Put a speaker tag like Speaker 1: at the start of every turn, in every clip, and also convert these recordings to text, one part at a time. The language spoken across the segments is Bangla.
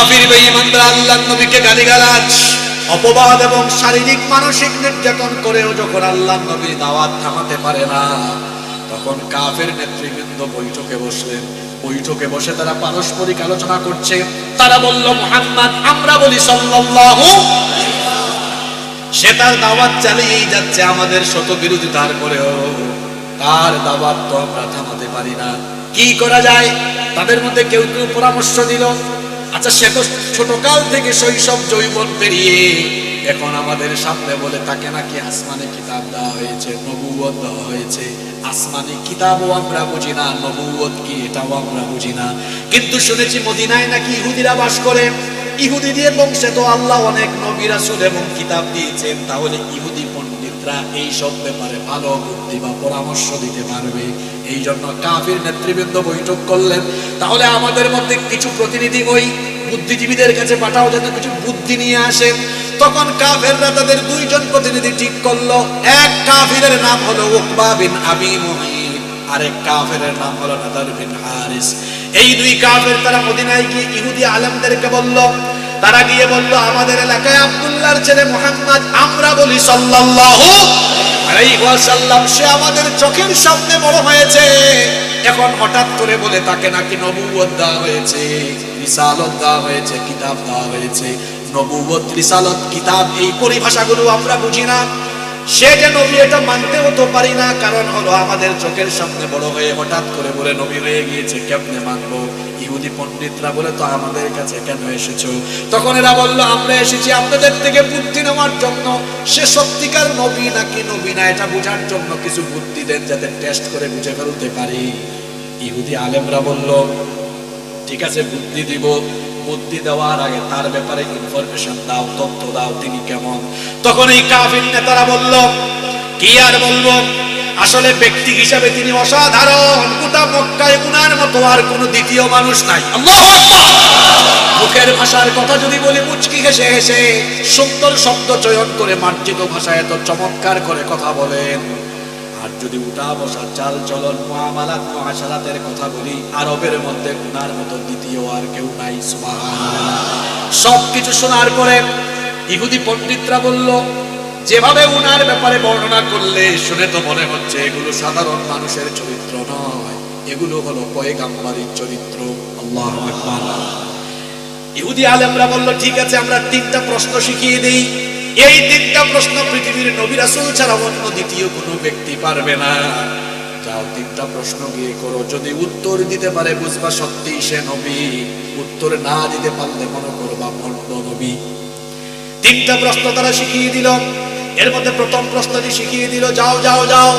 Speaker 1: কাফির বেঈমানরা আল্লাহর নবীকে গালিগালাজ, অপবাদ এবং শারীরিক মানসিক নির্যাতন করেও যখন আল্লাহর নবীর দাওয়াত থামাতে পারে না, তখন কাফের নেতৃবৃন্দ বৈঠকে বসলেন। বৈঠকে বসে তারা পারস্পরিক আলোচনা করছে। তারা বলল, মুহাম্মদ, আমরা বলি সাল্লাল্লাহু, সে তার দাওয়াত চালিয়েই যাচ্ছে, আমাদের শত বিরোধিতার পরেও তার দাওয়াত তো আমরা থামাতে পারি না, কি করা যায়? তাদের মধ্যে কেউ কেউ পরামর্শ দিল, আচ্ছা সে তো ছোটকাল থেকে শৈশব যৌবন পেরিয়ে এখন আমাদের সামনে বলে তাকে নাকি আসমানি কিতাব দেওয়া হয়েছে, নবুয়ত দেওয়া হয়েছে। আসমানি কিতাবও আমরা বুঝি না, নবুয়ত কি এটাও আমরা বুঝি না, কিন্তু শুনেছি মদিনায় নাকি ইহুদিরা বাস করে, ইহুদিদের বংশে তো আল্লাহ অনেক নবী রাসূল এবং কিতাব দিয়েছেন, তাহলে ইহুদি পণ্ডিতরা এই সব ব্যাপারে ভালো বুদ্ধি বা পরামর্শ দিতে পারবে। এই জন্য কাফির নেতৃবৃন্দ বৈঠক করলেন, তাহলে আমাদের মধ্যে কিছু প্রতিনিধি ওই বুদ্ধিজীবীদের কাছে পাঠাও, যাতে কিছু বুদ্ধি নিয়ে আসেন। তখন কাফেররা তাদের দুইজন প্রতিনিধি ঠিক করলো। এক কাফিরের নাম হলো উকবা বিন আবি মুঈত, আরেক কাফেরের নাম হলো নাদার বিন হারিস। এই দুই কাফের তারা মদিনায় গিয়ে ইহুদি আলেমদেরকে বলল, তারা গিয়ে বলল, আমাদের এলাকায় আব্দুল্লাহর ছেলে মুহাম্মদ, আমরা বলি সাল্লাল্লাহু আলাইহি ওয়াসাল্লাম, সে আমাদের চোখের সামনে বড় হয়েছে, এখন হঠাৎ করে বলে তাকে নাকি নবুয়ত দেওয়া হয়েছে, রিসালত দেওয়া হয়েছে, কিতাব দেওয়া হয়েছে। নবুয়ত, রিসালত, কিতাব এই পরিভাষাগুলো আমরা বুঝি না, সে যে নবী এটা মানতেও তো পারি না, কারণ হলো আমাদের চোখের সামনে বড় হয়ে হঠাৎ করে বলে নবী হয়ে গিয়েছে, কেমনে মানবো? ইহুদি পণ্ডিতরা বলে, তো আমাদের কাছে কেন এসেছো? তখন এরা বলল, আমরা এসেছি আপনাদের থেকে বুদ্ধি নেওয়ার জন্য, সে সত্যিকার নবী নাকি নবী না এটা বোঝার জন্য কিছু বুদ্ধি দেন, যাতে টেস্ট করে বুঝে ফেলতে পারি। ইহুদি আলেমরা বলল, ঠিক আছে বুদ্ধি দিব, বুদ্ধি দেওয়ার আগে তার ব্যাপারে ইনফরমেশন দাও, তথ্য দাও, তিনি কেমন। তখন এই কাফির নেতারা বলল, কি আর বলবো, আসলে ব্যক্তি হিসাবে তিনি অসাধারণ, গোটা মক্কায় উনার মতো আর কোনো দ্বিতীয় মানুষ নাই। আল্লাহু আকবার। মুখের ভাষার কথা যদি বলি, মুচকি হেসে হেসে সুন্দর শব্দ চয়ন করে মার্জিত ভাষায় এত চমৎকার করে কথা বলেন। আর যদি উঠা বসা, চাল চলন, মুআমালাত, মুআশারাতের কথা বলি, আরবের মধ্যে উনার মতো দ্বিতীয় আর কেউ নাই। সুবহানাল্লাহ। সবকিছু শোনার পরে ইহুদি পণ্ডিতরা বলল, যেভাবে উনার ব্যাপারে বর্ণনা করলে শুনে তো মনে হচ্ছে এগুলো সাধারণ মানুষের চরিত্র নয়, এগুলো হলো পয়গাম্বরের চরিত্র। আল্লাহু আকবার। ইহুদি আলেমরা বলল, ঠিক আছে আমরা তিনটা প্রশ্ন শিখিয়ে দেই, এই তিনটা প্রশ্ন পৃথিবীর নবী রাসূল ছাড়া অন্য দ্বিতীয় কোনো ব্যক্তি পারবে না। যাও তিনটা প্রশ্ন গিয়ে করো, যদি উত্তর দিতে পারে বুঝবা সত্যি সে নবী, উত্তর না দিতে পারলে মনে করবা ভণ্ড নবী। তিনটা প্রশ্ন তারা শিখিয়ে দিল। এর মধ্যে প্রথম প্রশ্নটি শিখিয়ে দিল, যাও যাও যাও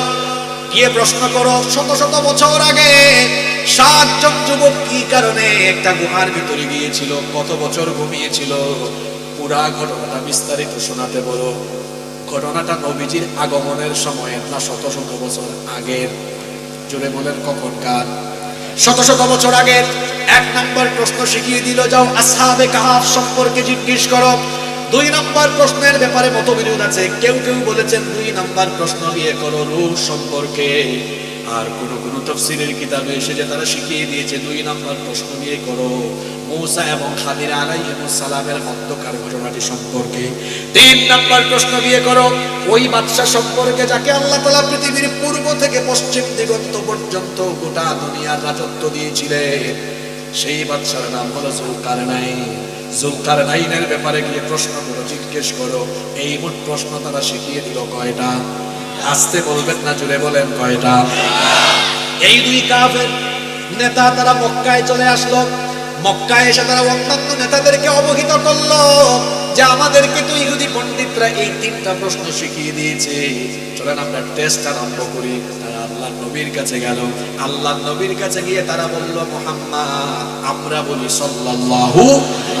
Speaker 1: গিয়ে প্রশ্ন করো, শত শত বছর আগে 7 জন যুবক কি কারণে একটা গুহার ভিতরে গিয়েছিল, কত বছর ঘুমিয়েছিল, পুরা ঘটনাটা বিস্তারিত শোনাতে বলো। ঘটনাটা নবীজির আগমনের সময় না শত শত বছর আগের? জোরে বলেন কখনকার? শত শত বছর আগের। 1 নম্বর প্রশ্ন শিখিয়ে দিল, যাও আসহাবে কাহাফ সম্পর্কে জিজ্ঞেস করো। 2 নম্বর প্রশ্নের ব্যাপারে মতবিরোধ আছে, কেউ কেউ বলেছেন 2 নম্বর প্রশ্ন দিয়ে করো রূহ সম্পর্কে, আর কোন কোন তাফসীরের কিতাবে এসেছে তারা শিখিয়ে দিয়েছে 2 নম্বর প্রশ্ন দিয়ে করো মূসা এবং খাদির আলাইহিস সালামের মধ্যকার ঘটনাটি সম্পর্কে। 3 নম্বর প্রশ্ন দিয়ে করো ওই বাদশা সম্পর্কে যাকে আল্লাহ তাআলা পৃথিবীর পূর্ব থেকে পশ্চিম দিগন্ত পর্যন্ত গোটা দুনিয়ার রাজত্ব দিয়েছিলেন, সেই বাদশার নাম হলো যুলকারনাইন। যুলকারনাইনের ব্যাপারে গিয়ে প্রশ্ন করো, জিজ্ঞেস করো। এই মোট প্রশ্ন তারা শিখিয়ে দিল কয়টা? আসতে বলবেন না, জুড়ে বলেন কয়টা? এই 2 কাফের নেতা তারা মক্কায় চলে আসলো। মক্কায় এসে তারা অন্যান্য নেতাদেরকে অবহিত করলো যে আমাদেরকে তো ইহুদি পণ্ডিতরা এই 3টা প্রশ্ন শিখিয়ে দিয়েছে, চলেন আমরা টেস্ট আরম্ভ করি। তারা আল্লাহর নবীর কাছে গেল। আল্লাহর নবীর কাছে গিয়ে তারা বলল, মুহাম্মদ আমরা বলি সাল্লাল্লাহু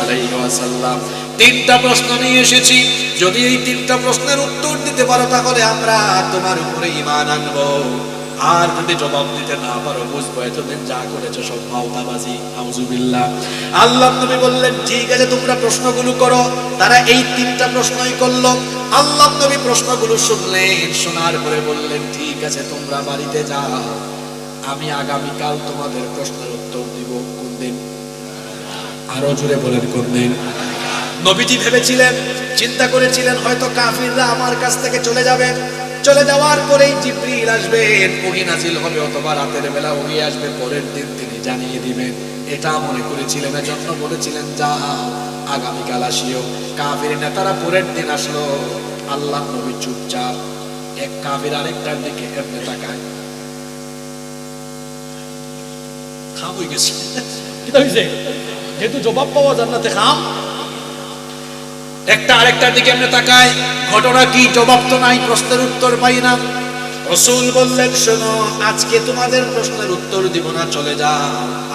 Speaker 1: আলাইহি ওয়াসাল্লাম 3টা প্রশ্ন নিয়ে এসেছি, যদি এই 3টা প্রশ্নের উত্তর দিতে পারো তাহলে আমরা তোমার উপরে ঈমান আনবো, আর যদি জবাব দিতে না পারো বুঝবো এতদিন যা করেছো সব ফাউতাবাজি। আউযুবিল্লাহ। আল্লাহর নবী বললেন, ঠিক আছে তোমরা প্রশ্নগুলো করো। তারা এই 3টা প্রশ্নই করলো। আল্লাহর নবী প্রশ্নগুলো শুনলেন, শোনার পরে বললেন, ঠিক আছে তোমরা বাড়িতে যাও, আমি আগামীকাল তোমাদের প্রশ্নের উত্তর দিব। কোন দিন? আরো জোরে বলেন কোন দিন? নবীজি ভেবেছিলেন, চিন্তা করেছিলেন হয়তো কাফিররা আমার কাছ থেকে চলে যাবে, চলে যাওয়ার পরেই জিবরিল আসবেন, ওহী নাজিল হবে, অথবা রাতের বেলা ওহী আসবে, পরের দিন তিনি জানিয়ে দিবেন, এটা মনে করেছিলেন। এজন্য বলেছিলেন যাও আগামীকাল আসিও। কাফির নেতারা পরের দিন আসলো, আল্লাহ নবী চুপচাপ। এক কাফির আরেকটার দিকে এমনি তাকায়, খাম হয়ে গেছে, কিটা হইছে, যেহেতু জবাব পাওয়া জান্নাতে খাম। একটা আরেকটার দিকে এমনি তাকায়, ঘটনা কি? জবাব তো নাই, প্রশ্নের উত্তর পাই না। রাসূল বললেন শোনো, আজকে তোমাদের প্রশ্নের উত্তর দিব না, চলে যাও,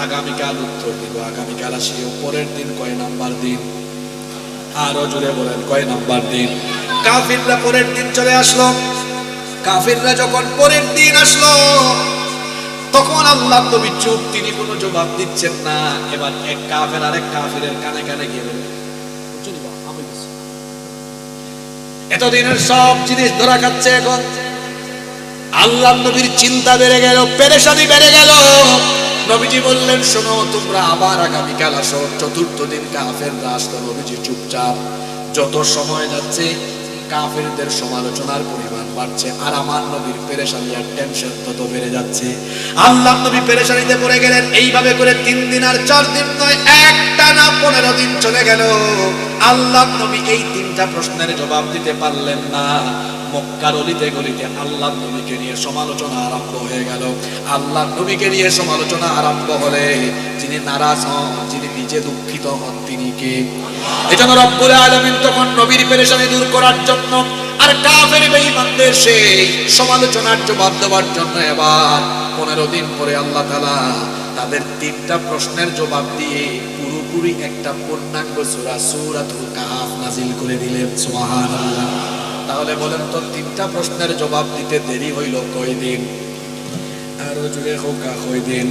Speaker 1: আগামীকাল উত্তর দিব, আগামীকাল আসিও। পরের দিন কয় নাম্বার দিন? আরো জোরে বলেন, কয় নাম্বার দিন? কাফিররা পরের দিন চলে আসলো। কাফিররা যখন পরের দিন আসলো, তখন আল্লাহ নবী চুপ, তিনি কোনো জবাব দিচ্ছেন না। এবার এক কাফের আরেক কাফিরের কানে কানে গিয়ে বলল, এতদিনের সব জিনিস ধরা খাচ্ছে, এখন আল্লাহ নবীর চিন্তা বেড়ে গেল, পেরেশানি বেড়ে গেল। নবীজি বললেন শোনো, তোমরা আবার আগামীকাল আসো। চতুর্থ দিন কাফেররা আসলো, নবীজি চুপচাপ। যত সময় যাচ্ছে কাফেরদের সমালোচনার পরিমাণ বাড়ছে, আর আমার নবীর পেরেশানি আর টেনশন তত বেড়ে যাচ্ছে। আল্লাহ নবী পেরেশানিতে পড়ে গেলেন। এইভাবে করে 3 দিন আর 4 দিন নয়, একটানা 15 দিন চলে গেল। আল্লাহ নবী এই 3টা প্রশ্নের জবাব দিতে পারলেন না। মক্কার অলিতে গলিতে আল্লাহ নবীকে নিয়ে সমালোচনা আরম্ভ হয়ে গেল। আল্লাহ নবীকে নিয়ে সমালোচনা আরম্ভ হলে যিনি নারাজ হন, যিনি নিজে দুঃখিত হন, তিনি কে? এজন্য রব্বুল আলামিন তখন নবীর পেরেশানি দূর করার জন্য আর কাফের বেঈমানদের সেই সমালোচনার জবাব দেওয়ার জন্য এবার 15 দিন পরে আল্লাহ তাআলা তাদের 3টা প্রশ্নের জবাব দিয়ে পুরোপুরি একটা পূর্ণাঙ্গ সূরা সূরাতুল কাহফ নাজিল করে দিলেন। সুবহানাল্লাহ। তাহলে বলেন তো 3টা প্রশ্নের জবাব দিতে দেরি হইল কয় দিন? আরো জোরে হোক, কয় দিন?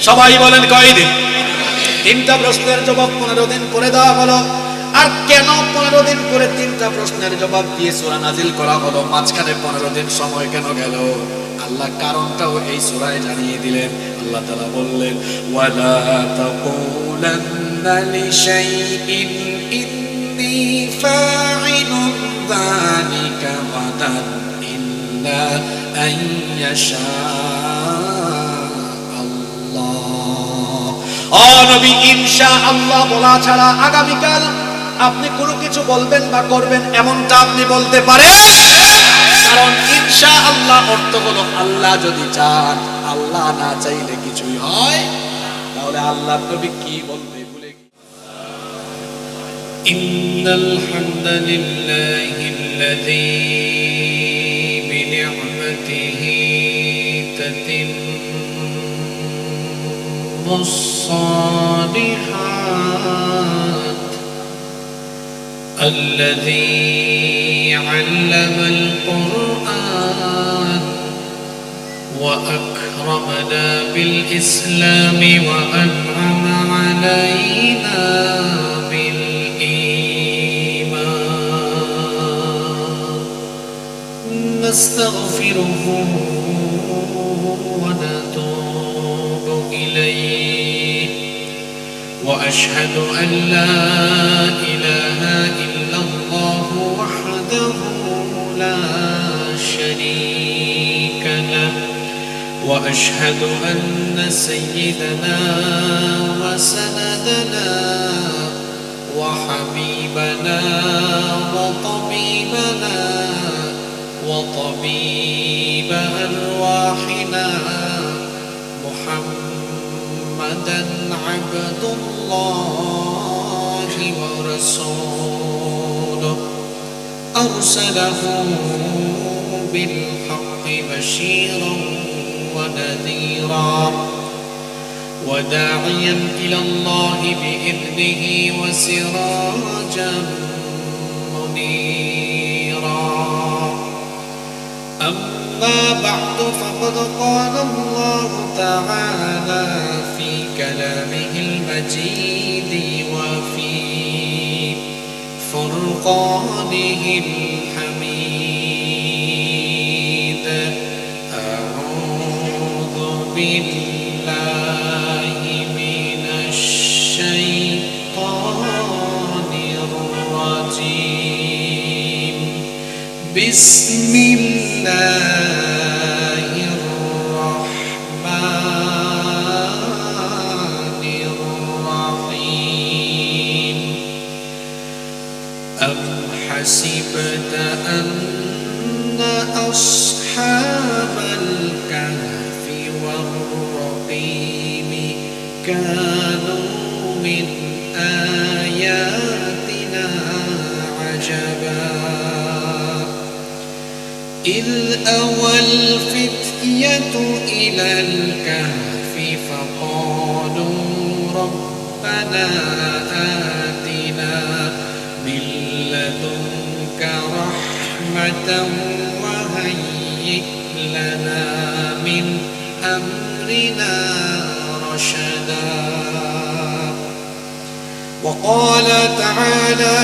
Speaker 1: সবাই বলেন কয় দিন? 3টা প্রশ্নের জবাব 15 দিন পরে দেওয়া হলো। আর কেন 15 দিন পরে 3টা প্রশ্নের জবাব দিয়ে সূরা নাজিল করা হলো? মাঝখানে 15 দিন সময় কেন গেল? আল্লাহ কারণটাও এই সূরায় জানিয়ে দিলেন। আল্লাহ তাআলা বললেন, ওয়ালা তাকুলান্না লিশাইইন ইন্নী ফাইলুন যালিকা গাদান ইল্লা আন ইয়াশা আল্লাহ। ও নবী, ইনশাআল্লাহ বলা ছাড়া আগামীকাল আপনি কোনো কিছু বলবেন বা করবেন এমনটা আপনি বলতে পারেন? কারণ ইনশাআল্লাহ অর্থ হলো আল্লাহ যদি চান, আল্লাহ না চাইলে কিছুই হয়। তাহলে আল্লাহ নবী কি বলতে ভুলে
Speaker 2: ইন্নাল হামদুলিল্লাহিল্লাযী বিনি'মাতিহি তাতিম্মুস সালিহাত الذي علم القرآن وأكرمنا بالإسلام وأنعم علينا بالإيمان نستغفره ونتوب إليه وأشهد أن لا إله إلا الله وحده لا شريك له وأشهد أن سيدنا وسندنا وحبيبنا وطبيبنا وطبيب أرواحنا محمدا عبد الله ورسوله أرسله بالحق بشيرا ونذيرا وداعيا إلى الله بإذنه وسراجا منيرا أما بعد فقد قال الله تعالى في كلامه المجيد وفي فرقانه الحميد أعوذ بالله من الشيطان بسم الله الرحمن الرحيم أم حسبت أن أصحاب الكهف والرقيم كانوا من آياتنا عجبا إذ أوى الفتية إلى الكهف فقالوا ربنا آتنا من لدنك رحمة وهيئ لنا من أمرنا رشدا وقال تعالى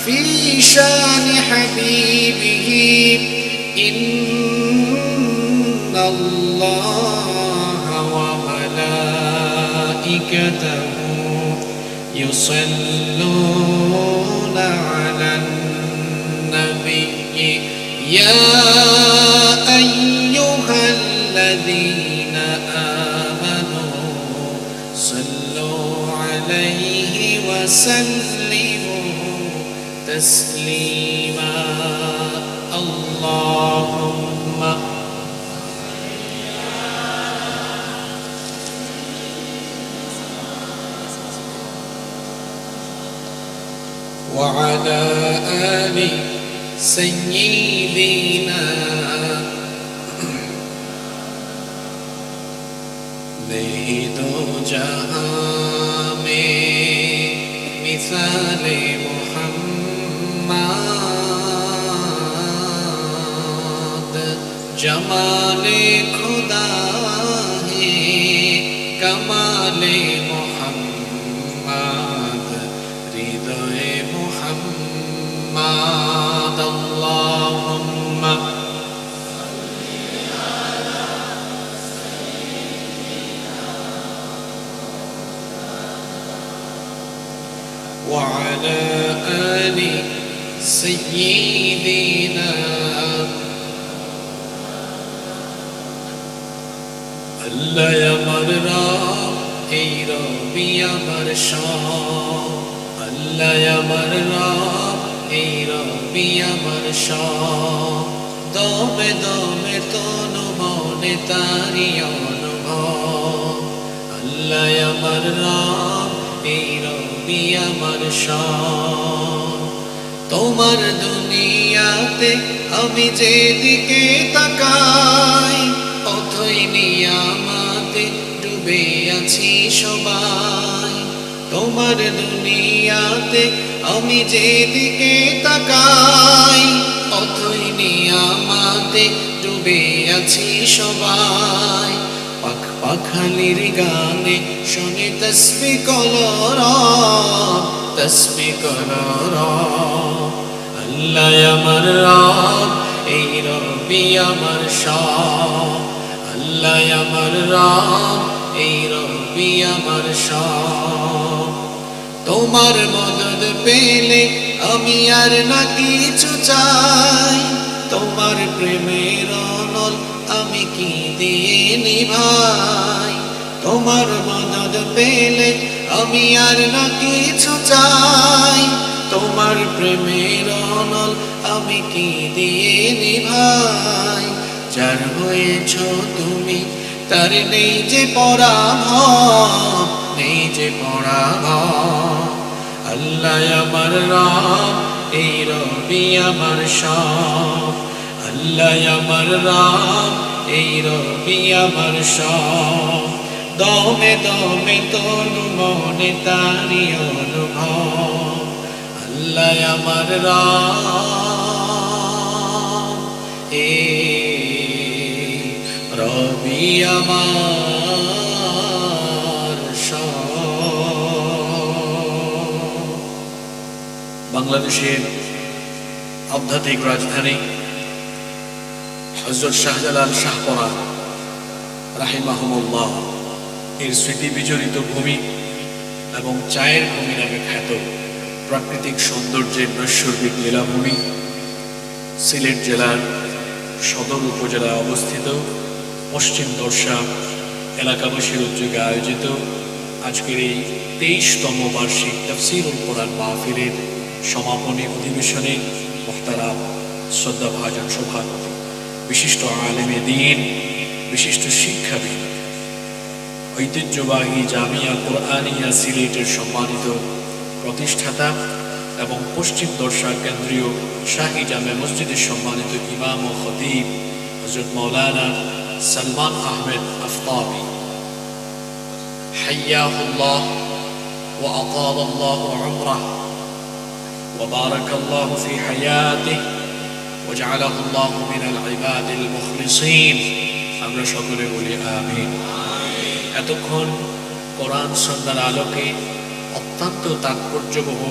Speaker 2: في شان حبيبه إن الله وملائكته يصلون على النبي يا أيها الذين آمنوا صلوا عليه وسلموا تسليما اللهم وعلى آل سيدنا नहीं दो जहां में मिसाल मोहम्मद जमाले खुदा है कमाले मोहम्मद हृदय मोहम्मद अल्लाहुम्मा وعلى آل سيدنا الله يمرنا এই রবি আমার শাহ আল্লাহ يمرنا এই রবি আমার শাহ দমে দমে তনু মনে তারি অনুভব আল্লাহ يمرنا এই রবি আমার শাহ তোমার দুনিয়াতে আমি যেদিকে তাকাই অথই নিয়ামতে ডুবে আছি সবাই তোমার দুনিয়াতে আমি যেদিকে তাকাই অথই নিয়ামতে ডুবে আছি সবাই পাখ পাখালির গানে শুনে তসবিহ কলরা তসবিহ কলরা আল্লাহ আমার রব এই রবি আমার শাহ আল্লাহ আমার রব এই রবি আমার শাহ তোমার মদদ পেলে আমি আর না কিছু চাই তোমার প্রেমের অনল আমি কি দিয়ে নিভাই তোমার মদদ পেলে আমি আর না কিছু চাই তোমার প্রেমের অনল আমি কি দিয়ে নিভাই যার হয়েছ তুমি তার নেই যে পরাভব নেই যে পরাভব আল্লাহ আমার রব এই রবি আমার শাহ আল্লাহ আমার রব এই রবি আমার শাহ দমে দমে তনু মনে তারি অনুভব আল্লাহ আমার রব এই রবি আমার শাহ বাংলাদেশের আধ্যাত্মিক রাজধানী হযরত শাহজালাল শাহপরা রাহিমাহুমুল্লাহ এর স্মৃতি বিজড়িত ভূমি এবং চায়ের ভূমি নামে খ্যাত প্রাকৃতিক সৌন্দর্যের নৈসর্গিক লীলাভূমি সিলেট জেলার সদর উপজেলায় অবস্থিত পশ্চিম দর্শা এলাকাবাসীর উদ্যোগে আয়োজিত আজকের এই 23তম বার্ষিক তাফসীরুল কোরআন মাহফিলের সমাপনী অধিবেশনে মুহতারাম শ্রদ্ধাভাজন সভাপতি, বিশিষ্ট আলেমে দ্বীন, বিশিষ্ট শিক্ষাবিদ, ঐতিহ্যবাহী জামিয়া কোরআনিয়া সিলেটের সম্মানিত প্রতিষ্ঠাতা এবং পশ্চিম দর্শা কেন্দ্রীয় শাহী জামে মসজিদের সম্মানিত ইমাম ও খতিব হযরত মাওলানা সালমান আহমেদ আফতাবি, হাইয়াহুল্লাহ ওয়া আতালাল্লাহু উমরাহ ওয়া বারাকাল্লাহু ফি হায়াতিহি ওয়া জাআলাহুল্লাহু মিনাল ইবাদিল মুখলিসিন। আমরা সকলে বলি আমিন। এতক্ষণ কোরআন সুন্নাহর আলোকে অত্যন্ত তাৎপর্যবহ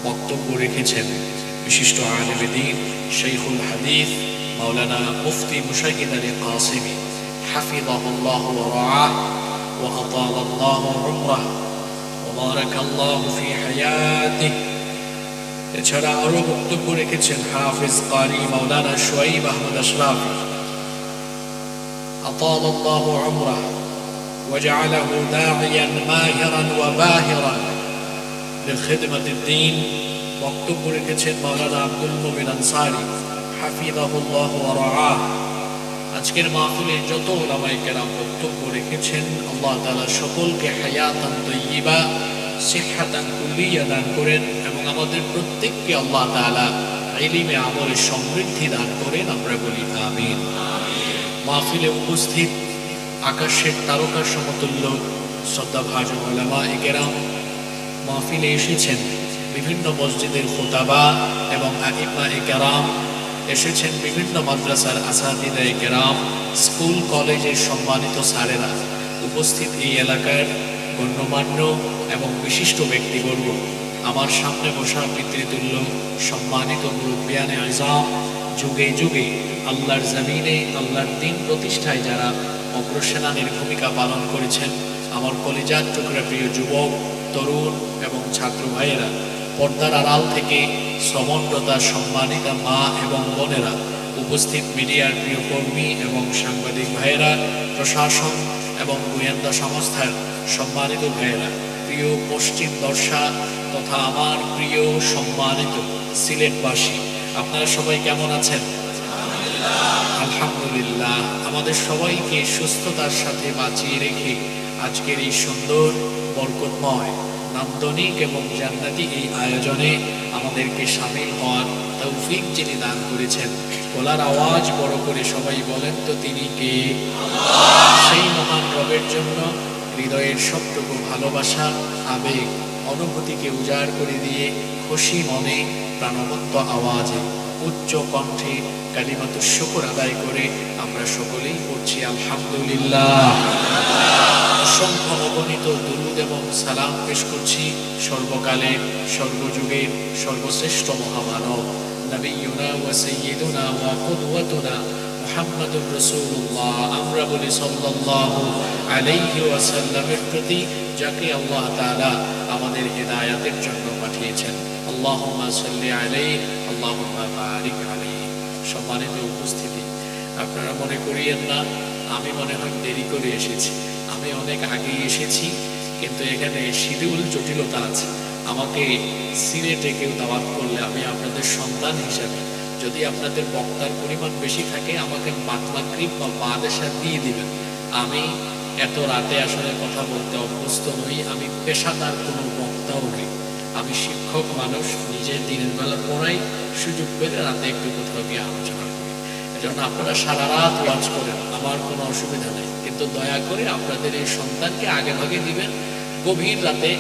Speaker 2: বক্তব্য রেখেছেন বিশিষ্ট আলেমে দ্বীন শাইখুল হাদিস মাওলানা মুফতি মুশাহিদ আলী কাসিমি, হাফিজাহুল্লাহু ওয়া রাআহ ওয়া আতালাল্লাহু উমরাহ ওয়া বারাকাল্লাহু ফি হায়াতিহি। এছাড়া আরো বক্তব্য রেখেছেন হাফিজ কারি মাওলানা শুআইব আহমদ আশরাফি, আতালাল্লাহু উমরাহ ওয়া জাআলাহু দাঈয়ান মাহিরান ওয়া বাহিরান লিখিদমাতিদ দ্বীন। বক্তব্য রেখেছেন মাওলানা আব্দুল মুমিন আনসারী, হাফিজাহুল্লাহ ওয়া রাআহ। আজকের মাহফিলে যত উলামায়ে কেরাম বক্তব্য রেখেছেন, আল্লাহ তাআলা সকলকে হায়াতান তাইয়্যিবা, সিহহাতান কুল্লিয়া দান করেন এবং আমাদের প্রত্যেককে আল্লাহ তাআলা ইলমে আমলে সমৃদ্ধি দান করেন। আমরা বলি আমিন। মাহফিলে উপস্থিত আকাশের তারকার সমতুল্য শ্রদ্ধাভাজন উলামায়ে কেরাম, মাহফিলে এসেছেন বিভিন্ন মসজিদের খুতাবা এবং আইম্মায়ে কেরাম, এসেছেন বিভিন্ন মাদ্রাসার আসাতিদায়ে কেরাম, স্কুল কলেজের সম্মানিত স্যারেরা, উপস্থিত এই এলাকার গণ্যমান্য এবং বিশিষ্ট ব্যক্তিবর্গ, আমার সামনে বসা পিতৃতুল্য সম্মানিত মুরব্বিয়ানে আযম, যুগে যুগে আল্লাহর জমিনে আল্লাহর দ্বীন প্রতিষ্ঠায় যারা অগ্রসেনানীর ভূমিকা পালন করেছেন, আমার কলিজার টুকরা প্রিয় যুবক, তরুণ এবং ছাত্র ভাইয়েরা, পর্দার আড়াল থেকে শ্রমণরতা সম্মানিতা মা এবং বোনেরা, উপস্থিত মিডিয়ার প্রিয় কর্মী এবং সাংবাদিক ভাইয়েরা, প্রশাসন এবং গোয়েন্দা সংস্থার সম্মানিত ভাইয়েরা, প্রিয় পশ্চিম দর্শা তথা আমার প্রিয় সম্মানিত সিলেটবাসী, আপনারা সবাই কেমন আছেন? আলহামদুলিল্লাহ। আমাদের সবাইকে সুস্থতার সাথে বাঁচিয়ে রেখে আজকের এই সুন্দর, বরকতময়, নান্দনিক এবং জান্নাতি এই আয়োজনে আমাদেরকে শামিল হওয়ার তৌফিক যিনি দান করেছেন, বলার আওয়াজ বড় করে সবাই বলেন তো তিনি কে? সেই মহান রবের জন্য হৃদয়ের সবটুকু ভালোবাসা, আবেগ, অনুভূতিকে উজাড় করে দিয়ে খুশি মনে প্রাণবন্ত আওয়াজে উচ্চ কণ্ঠে কালিমাতুশ শুকর আদায় করে আমরা সকলেই পড়ছি আলহামদুলিল্লাহ। অসংখ্য অগণিত দুরূদ এবং সালাম পেশ করছি সর্বকালের, সর্বযুগের সর্বশ্রেষ্ঠ মহামানব নবিয়ুনা ওয়া সাইয়্যিদুনা ওয়া কুদওয়াতুনা মুহাম্মাদুর রাসূলুল্লাহ। আমরা বলি সাল্লাল্লাহু আলাইহি ওয়াসাল্লামের প্রতি, যাকে আল্লাহ তাআলা আমাদের হেদায়েতের জন্য পাঠিয়েছেন। আল্লাহুম্মা সাল্লি আলাইহি আল্লাহুম্মা বারিক আলাইহি। সম্মানিত উপস্থিতি, আপনারা মনে করিয়েন না আমি মনে হয় দেরি করে এসেছি। আমি অনেক আগে এসেছি, কিন্তু এখানে শিডিউল জটিলতা আছে। আমাকে সিলেটে কেউ দাওয়াত করলে আমি আপনাদের সন্তান হিসাবে, যদি আপনাদের বক্তার পরিমাণ বেশি থাকে, আমাকে মাগরিব বা বাদেশা দিয়ে দিবেন। আমি এত রাতে আসলে কথা বলতে অভ্যস্ত নই, আমি পেশাদার কোনো বক্তাও নই। আমি শিক্ষক মানুষ, নিজে দিনের বেলা পড়াই, সুযোগ পেলে রাতে একটু কোথাও গিয়ে আলোচনা করি। এজন্য আপনারা সারা রাত ওয়াজ করেন, আমার কোনো অসুবিধা নেই, কিন্তু দয়া করে আপনাদের এই সন্তানকে আগে ভাগে দিবেন। গভীর রাতে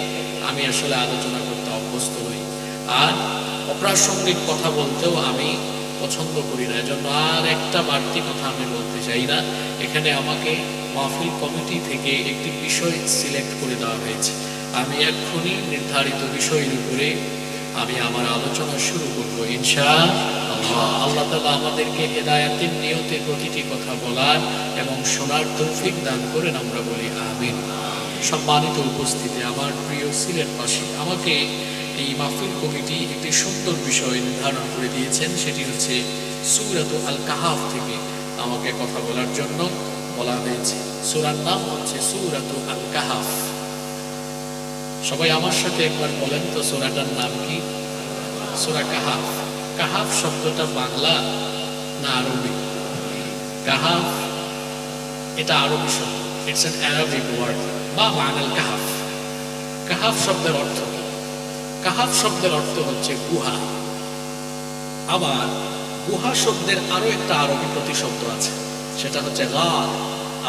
Speaker 2: আমি আসলে আলোচনা করতে অভ্যস্ত নই, আর অপ্রাসঙ্গিক কথা বলতেও আমি পছন্দ করি না। এজন্য আর একটা বাড়তি কথা আমি বলতে চাই না। এখানে আমাকে মাহফিল কমিটি থেকে একটি বিষয় সিলেক্ট করে দেওয়া হয়েছে। আমি এক্ষুনি নির্ধারিত বিষয়ের উপরে আমি আমার আলোচনা শুরু করব ইনশাআল্লাহ। আল্লাহ তাআলা আমাদেরকে হেদায়েতের নিয়তে প্রতিটি কথা বলার এবং শোনার তৌফিক দান করেন। আমরা বলি আমিন। সম্মানিত উপস্থিতি, আমার প্রিয় সিলেটবাসী, আমাকে এই মাহফিল কমিটি একটি সুন্দর বিষয় নির্ধারণ করে দিয়েছেন, সেটি হচ্ছে সূরাতুল আল কাহাফ থেকে আমাকে কথা বলার জন্য বলা হয়েছে। সূরার নাম হচ্ছে সূরাতুল আল কাহাফ। সবাই আমার সাথে একবার বলেন তো সূরাটার নাম কি? সূরা কাহাফ। কাহাফ শব্দটা বাংলা না আরবি? কাহাফ এটা আরবি শব্দ, ইটস অ্যান অ্যারাবিক ওয়ার্ড। মা মানাল কাহাফ? কাহাফ শব্দের অর্থ কি? কাহাফ শব্দের অর্থ হচ্ছে গুহা। আবার গুহা শব্দের আরো একটা আরবি প্রতিশব্দ আছে, সেটা হচ্ছে গার।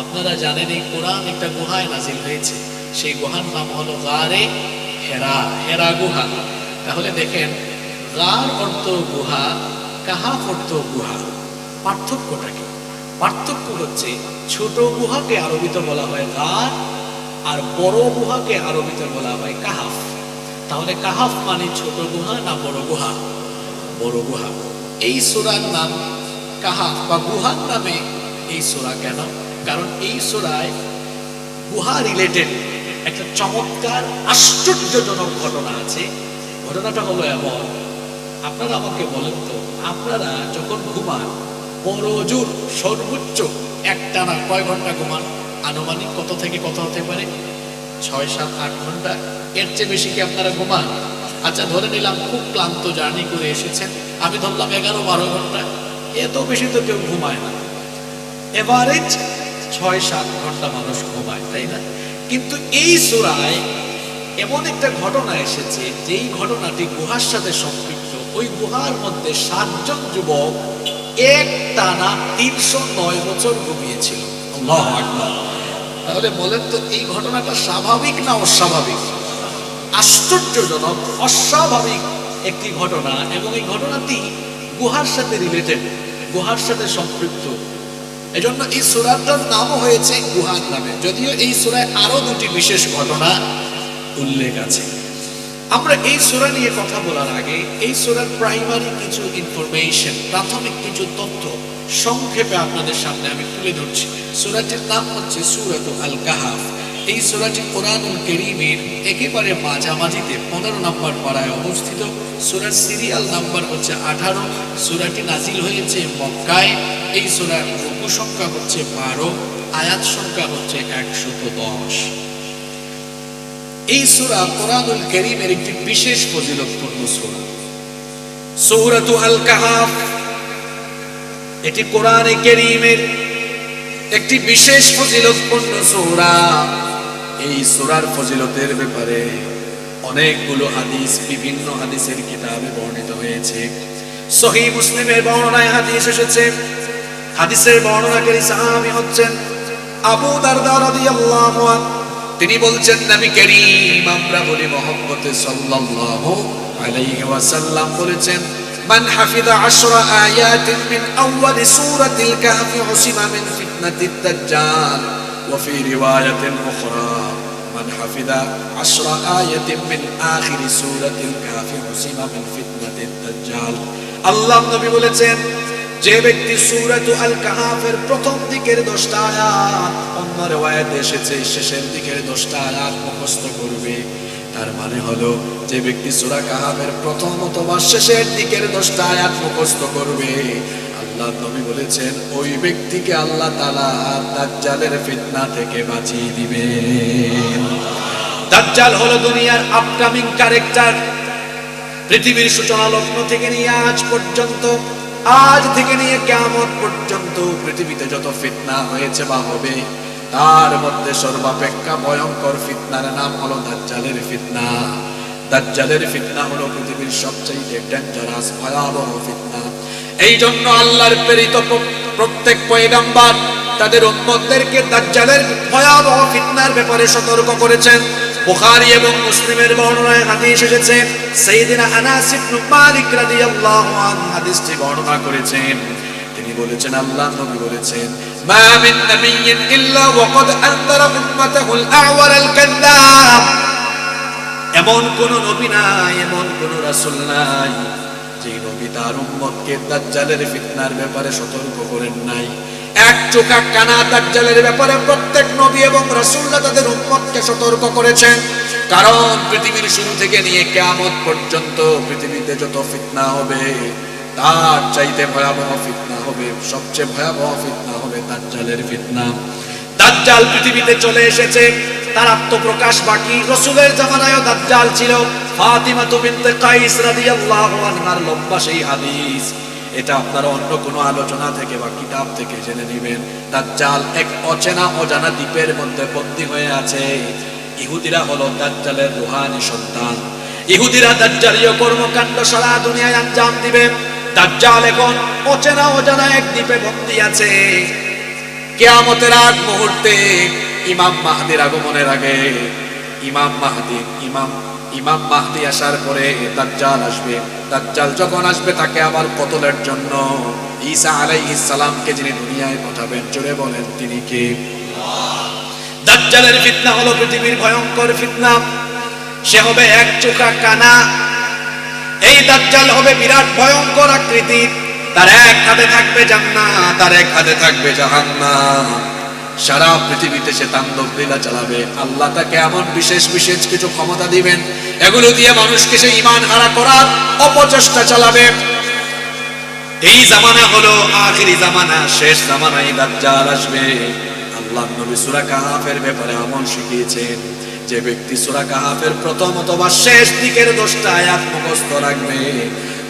Speaker 2: আপনারা জানেন এই কোরআন একটা গুহায় নাজিল হয়েছে, সেই গুহার নাম হলো গারে হেরা, হেরা গুহা। তাহলে দেখেন, গার অর্থ গুহা, কাহাফ অর্থ গুহা। পার্থক্যটা কি? পার্থক্য হচ্ছে ছোট গুহাকে আরবিতে বলা হয় গার, আর বড় গুহাকে আরবিতে বলা হয় কাহাফ। তাহলে কাহাফ মানে ছোট গুহা না বড় গুহা? বড় গুহা। এই সূরার নাম কাহাফ বা গুহার নামে এই সূরা কেন? কারণ এই সূরায় গুহা রিলেটেড একটা চমৎকার আশ্চর্যজনক ঘটনা আছে। ঘটনাটা হলো এমন, আপনারা আমাকে বলেন তো, আপনারা যখন ঘুমান বড় জোর সর্বোচ্চ একটানা কয় ঘন্টা ঘুমান? আনুমানিক কত থেকে কত হতে পারে? 6, 7, 8 ঘন্টা। এর চেয়ে বেশি কি আপনারা ঘুমান? আচ্ছা ধরে নিলাম খুব ক্লান্ত জার্নি করে এসেছেন, আমি ধরলাম 11-12 ঘন্টা। এত বেশি তো কেউ ঘুমায় না, এভারেজ 6-7 ঘন্টা মানুষ ঘুমায়, তাই না? কিন্তু এই সূরায় এমন একটা ঘটনা এসেছে, যেই ঘটনাটি গুহার সাথে সম্পৃক্ত। ওই গুহার মধ্যে 7 জন যুবক একটানা 309 বছর ঘুমিয়েছিল। আল্লাহু আকবার। তাহলে বলেন তো, এই ঘটনাটা স্বাভাবিক না অস্বাভাবিক? আশ্চর্যজনক, অস্বাভাবিক একটি ঘটনা, এবং এই ঘটনাটি গুহার সাথে রিলেটেড, গুহার সাথে সম্পৃক্ত। এজন্য এই সূরাটার নাম হয়েছে গুহার নামে, যদিও এই সূরায় আরো 2টি বিশেষ ঘটনা উল্লেখ আছে। আমরা এই সূরা নিয়ে কথা বলার আগে এই সূরার প্রাইমারি কিছু ইনফরমেশন, প্রাথমিক কিছু তথ্য সংক্ষেপে আপনাদের সামনে আমি তুলে ধরছি। সূরাটির নাম হচ্ছে সূরাতুল আল কাহাফ। এই সূরাটি কোরআনুল কারীমের একেবারে মাঝামাঝিতে 15 নম্বর পারায় অবস্থিত। সূরার সিরিয়াল নাম্বার হচ্ছে 18। সূরাটি নাজিল হয়েছে মক্কায়। এই সূরার রুকু সংখ্যা হচ্ছে 12, আয়াত সংখ্যা হচ্ছে 110। এই সূরা কোরআনুল কারীমের একটি বিশেষ ফজিলতপূর্ণ সূরা। সূরাতুল আল কাহাফ এটি কোরআনে কারীমের একটি বিশেষ ফজিলতপূর্ণ সূরা। এই সূরার ফজিলতের ব্যাপারে অনেকগুলো হাদিস বিভিন্ন হাদিসের কিতাবে বর্ণিত হয়েছে। সহিহ মুসলিমের বর্ণনায় হাদিস এসেছে। হাদিসের বর্ণনাকারী সাহাবী হচ্ছেন আবু দারদা রাদিয়াল্লাহু আনহু। তিনি বলছেন, নবী করিম, আমরা বলি মুহাম্মদ সাল্লাল্লাহু আলাইহি ওয়াসাল্লাম বলেছেন, মান হাফিযা 10 আয়াতিন মিন আউয়ালি সূরাতিল কাহফি উসিমা মিন ফিতনাতিদ দাজ্জাল। ওয়া ফি রিওয়ায়াতিন উখরা, মান হাফিযা 10 আয়াতিন মিন আখিরি সূরাতিল কাহফি উসিমা মিন ফিতনাতিদ দাজ্জাল। আল্লাহ নবী বলেছেন, যে ব্যক্তি সূরাতুল আল কাহাফের প্রথম দিকের 10টা আয়াত, অন্য রিওয়ায়াতে এসেছে শেষের দিকের 10টা আয়াত মুখস্থ করবে, তার মানে হলো যে ব্যক্তি সূরা কাহাফের প্রথম অথবা শেষের দিকের 10টা আয়াত মুখস্থ করবে, আল্লাহ নবী বলেছেন ওই ব্যক্তিকে আল্লাহ তাআলা দাজ্জালের ফিতনা থেকে বাঁচিয়ে দিবেন। দাজ্জাল হলো দুনিয়ার আপকামিং ক্যারেক্টার। পৃথিবীর সূচনা লগ্ন থেকে নিয়ে আজ পর্যন্ত, আজ থেকে নিয়ে কিয়ামত পর্যন্ত পৃথিবীতে যত ফিতনা হয়েছে বা হবে, তার মধ্যে সর্বাপেক্ষা ভয়ঙ্কর ফিতনার নাম হলো দাজ্জালের ফিতনা। দাজ্জালের ফিতনা হলো পৃথিবীর সবচেয়ে ডেঞ্জারাস, ভয়াবহ ফিতনা। এই জন্য আল্লাহর প্রেরিত প্রত্যেক পয়গম্বর তাদের উম্মতদেরকে দাজ্জালের ভয়াবহ ফিতনার ব্যাপারে সতর্ক করেছেন। বুখারী এবং মুসলিমের বর্ণনায় হাদিস এসেছে, সাইয়েদনা আনাস ইবনে মালিক রাদিয়াল্লাহু আনহু হাদিসটি বর্ণনা করেছেন। তিনি বলেছেন, আল্লাহ নবী বলেছেন, মা মিন নাবিয়্যিন ইল্লা ওয়াকাদ আনযারা উম্মাতাহুল আ'ওয়ার আল কাযযাব। এমন কোন নবী নাই, এমন কোন রাসূল নাই যে নবী তার উম্মতকে দাজ্জালের ফিতনার ব্যাপারে সতর্ক করেন নাই।
Speaker 1: এক চোখা কানা দাজ্জালের ব্যাপারে প্রত্যেক নবী এবং রাসূলরা তাদের উম্মতকে সতর্ক করেছেন। কারণ পৃথিবীর শুরু থেকে নিয়ে কিয়ামত পর্যন্ত পৃথিবীতে যত ফিতনা হবে তার চাইতে ভয়াবহ ফিতনা হবে, সবচেয়ে ভয়াবহ ফিতনা হবে দাজ্জালের ফিতনা। দাজ্জাল পৃথিবীতে চলে এসেছে, তার আত্মপ্রকাশ বাকি। রাসূলের জামানায়ও দাজ্জাল ছিল। ফাতিমা বিনতে কাইস রাদিয়াল্লাহু আনহার লম্বা সেই হাদিস, এটা আপনারা অন্য কোনো আলোচনা থেকে বা কিতাব থেকে জেনে নেবেন। দাজ্জাল এক অচেনা অজানা দ্বীপের মধ্যে বন্দী হয়ে আছে। ইহুদিরা হলো দাজ্জালের রূহানি সন্তান। ইহুদিরা দাজ্জালীয় কর্মকাণ্ড সারা দুনিয়ায় আঞ্জাম দিবে। দাজ্জাল এখন অচেনা অজানা এক দ্বীপে বন্দী আছে। কিয়ামতের আগ মুহূর্তে ইমাম মাহদির আগমনের আগে ইমাম মাহদি আসার পরে দাজ্জাল আসবে। দাজ্জাল যখন আসবে তাকে আবার কতলের জন্য ঈসা আলাইহিস সালামকে যিনি দুনিয়ায় পাঠাবেন, জোরে বলেন তিনি কে? দাজ্জালের ফিতনা হলো পৃথিবীর ভয়ঙ্কর ফিতনা। সে হবে এক চোখা কানা। এই দাজ্জাল হবে বিরাট ভয়ঙ্কর আকৃতির। তার এক হাতে থাকবে জান্নাত, তার এক হাতে থাকবে জাহান্নাম। সারা পৃথিবীতে সে তাণ্ডব লীলা চালাবে। আল্লাহ তাকে এমন বিশেষ বিশেষ কিছু ক্ষমতা দিবেন, এগুলো দিয়ে মানুষকে সে ঈমান হারা করার অপচেষ্টা চালাবে। এই জামানা হলো আখিরি জামানা, শেষ জামানায় দাজ্জাল আসবে। আল্লাহ নবী সূরা কাহাফের ব্যাপারে এমন শিখিয়েছেন, যে ব্যক্তি সূরা কাহাফের প্রথম অথবা শেষ দিকের 10টা আয়াত মুখস্থ রাখবে,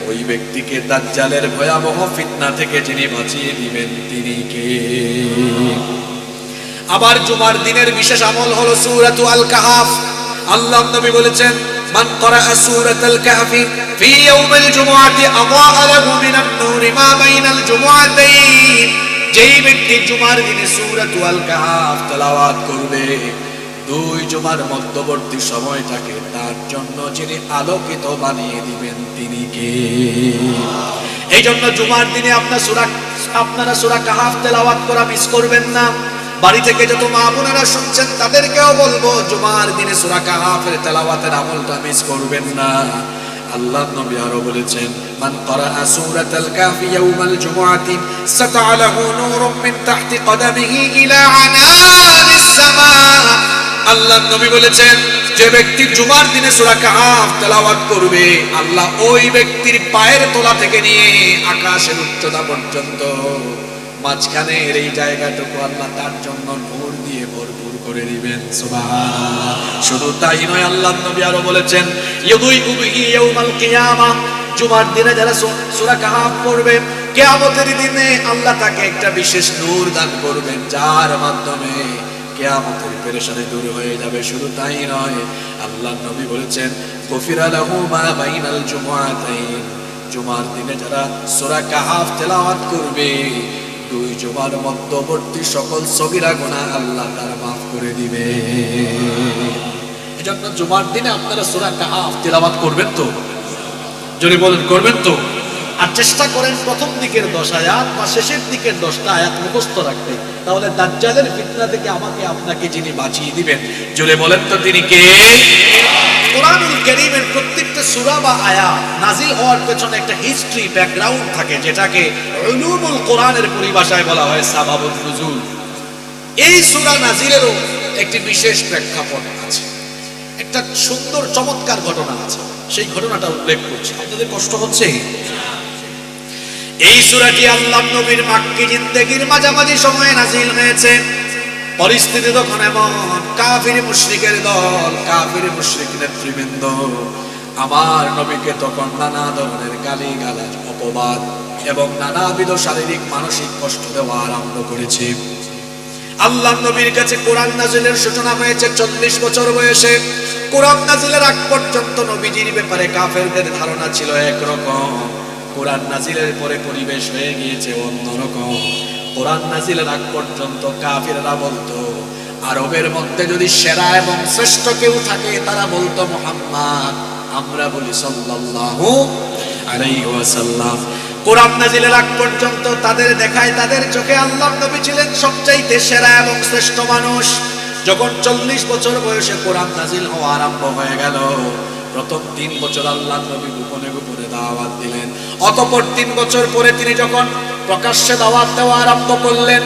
Speaker 1: ওই ব্যক্তিকে দাজ্জালের ভয়াবহ ফিতনা থেকে যিনি বাঁচিয়ে দিবেন তিনি কে? আবার জুমার দিনের বিশেষ আমল হলো সূরাতু আল কাহাফ। আল্লাহ নবী বলেছেন, মান ক্বারাআ সূরাতাল কাহফি ফি ইয়াউমিল জুমআতি আদাআ লাহু মিনান নূরি মা বাইনাল জুমআতাইন। যেই ব্যক্তি জুমার দিনে সূরাতু আল কাহাফ তেলাওয়াত করবে, 2 জুমার মধ্যবর্তী সময়টাকে তার জন্য যিনি আলোকিত বানিয়ে দিবেন তিনি কে? এই জন্য জুমার দিনে আপনারা সূরা কাহাফ তেলাওয়াত করা মিস করবেন না। বাড়ি থেকে যত মা বোনেরা শুনছেন তাদেরকেও বলবো, জুমার দিনে সূরা কাহাফের তেলাওয়াতের আমলটা মিস করবেন না। আল্লাহ নবী আরো বলেছেন, মান ক্বারাআ সূরাতাল কাহফি ইয়াউমাল জুমআতি সাতাআ লাহু নূরুম মিন তাহতি কদামিহি ইলা আনানিস সামা। আল্লাহ নবী বলেছেন, যে ব্যক্তি জুমার দিনে সূরা কাহাফ তেলাওয়াত করবে, আল্লাহ ওই ব্যক্তির পায়ের তলা থেকে নিয়ে আকাশের উচ্চতা পর্যন্ত মাঝখানের এই জায়গাটুকু আল্লাহ তার জন্য নূর দিয়ে ভরপুর করে দিবেন। সুবহানাল্লাহ। শুধু তাই নয়, আল্লাহ নবী আরো বলেছেন, ইয়াদুইকু বিহি ইয়াউমাল কিয়ামা। জুমার দিনে যারা সূরা কাহাফ পড়বে, কিয়ামতের দিনে আল্লাহ তাকে একটা বিশেষ নূর দান করবেন, যার মাধ্যমে কিয়ামতের পেরেশানি দূর হয়ে যাবে। শুধু তাই নয়, আল্লাহ নবী বলেছেন, গফিরা লাহু মা বাইনাল জুমআতাইন। জুমার দিনে যারা সূরা কাহাফ তেলাওয়াত করবে, 2 জুমার মধ্যবর্তী সকল সগীরা গুনাহ আল্লাহ তার মাফ করে দিবে। এজন্য জুমার দিনে আপনারা সূরা কাহাফ তেলাওয়াত করবেন তো? যদি বলেন করবেন তো? আর চেষ্টা করেন প্রথম দিকের 10 আয়াত বা শেষের দিকের 10টা আয়াত মুখস্থ রাখতে। তাহলে দাজ্জালের ফিতনা থেকে আমাকে আপনাকে যিনি বাঁচিয়ে দিবেন, জোরে বলেন তো তিনি কে? কোরআনুল কারীমের প্রত্যেকটা সূরা বা আয়াত নাজিল হওয়ার পেছনে একটা হিস্ট্রি ব্যাকগ্রাউন্ড থাকে, যেটাকে উলুমুল কোরআনের পরিভাষায় বলা হয় সাবাবুন নুজুল। এই সূরা নাজিলেরও একটি বিশেষ প্রেক্ষাপট আছে, একটা সুন্দর চমৎকার ঘটনা আছে। সেই ঘটনাটা উল্লেখ করছি। আপনাদের কষ্ট হচ্ছে? এই সূরাটি আল্লাহ নবীর মাক্কি জিন্দেগির মাঝামাঝি সময়ে নাজিল হয়েছে। পরিস্থিতি তখন এমন, কাফির মুশরিকের দল, কাফির মুশরিক নেতৃবৃন্দ আমার নবীকে তখন নানা ধরনের গালিগালাজ, অপবাদ এবং নানাবিধ শারীরিক মানসিক কষ্ট দেওয়া আরম্ভ করেছে। আল্লাহ নবীর কাছে কোরআন নাজিলের সূচনা হয়েছে 40 বছর বয়সে। কোরআন নাজিলের আগ পর্যন্ত নবীজির ব্যাপারে কাফেরদের ধারণা ছিল একরকম, কোরআন নাজিলের পরে পরিবেশ হয়ে গিয়েছে অন্যরকম। কোরআন নাজিলের আগ পর্যন্ত কাফিররা বলতো, আরবের মধ্যে যদি সেরা এবং শ্রেষ্ঠ কেউ থাকে তারা বলতো মুহাম্মদ, আমরা বলি সাল্লাল্লাহু আলাইহি ওয়াসাল্লাম। কোরআন নাজিলের আগ পর্যন্ত তাদের দেখায়, তাদের চোখে আল্লাহ নবী ছিলেন সবচাইতে সেরা এবং শ্রেষ্ঠ মানুষ। যখন 40 বছর বয়সে কোরআন নাজিল হওয়া আরম্ভ হয়ে গেল, প্রথম 3 বছর আল্লাহ নবী গোপনে গোপনে দাওয়াত দিলেন। অতঃপর 3 বছর পরে তিনি যখন প্রকাশ্যে দাওয়াত দেওয়া আরম্ভ করলেন।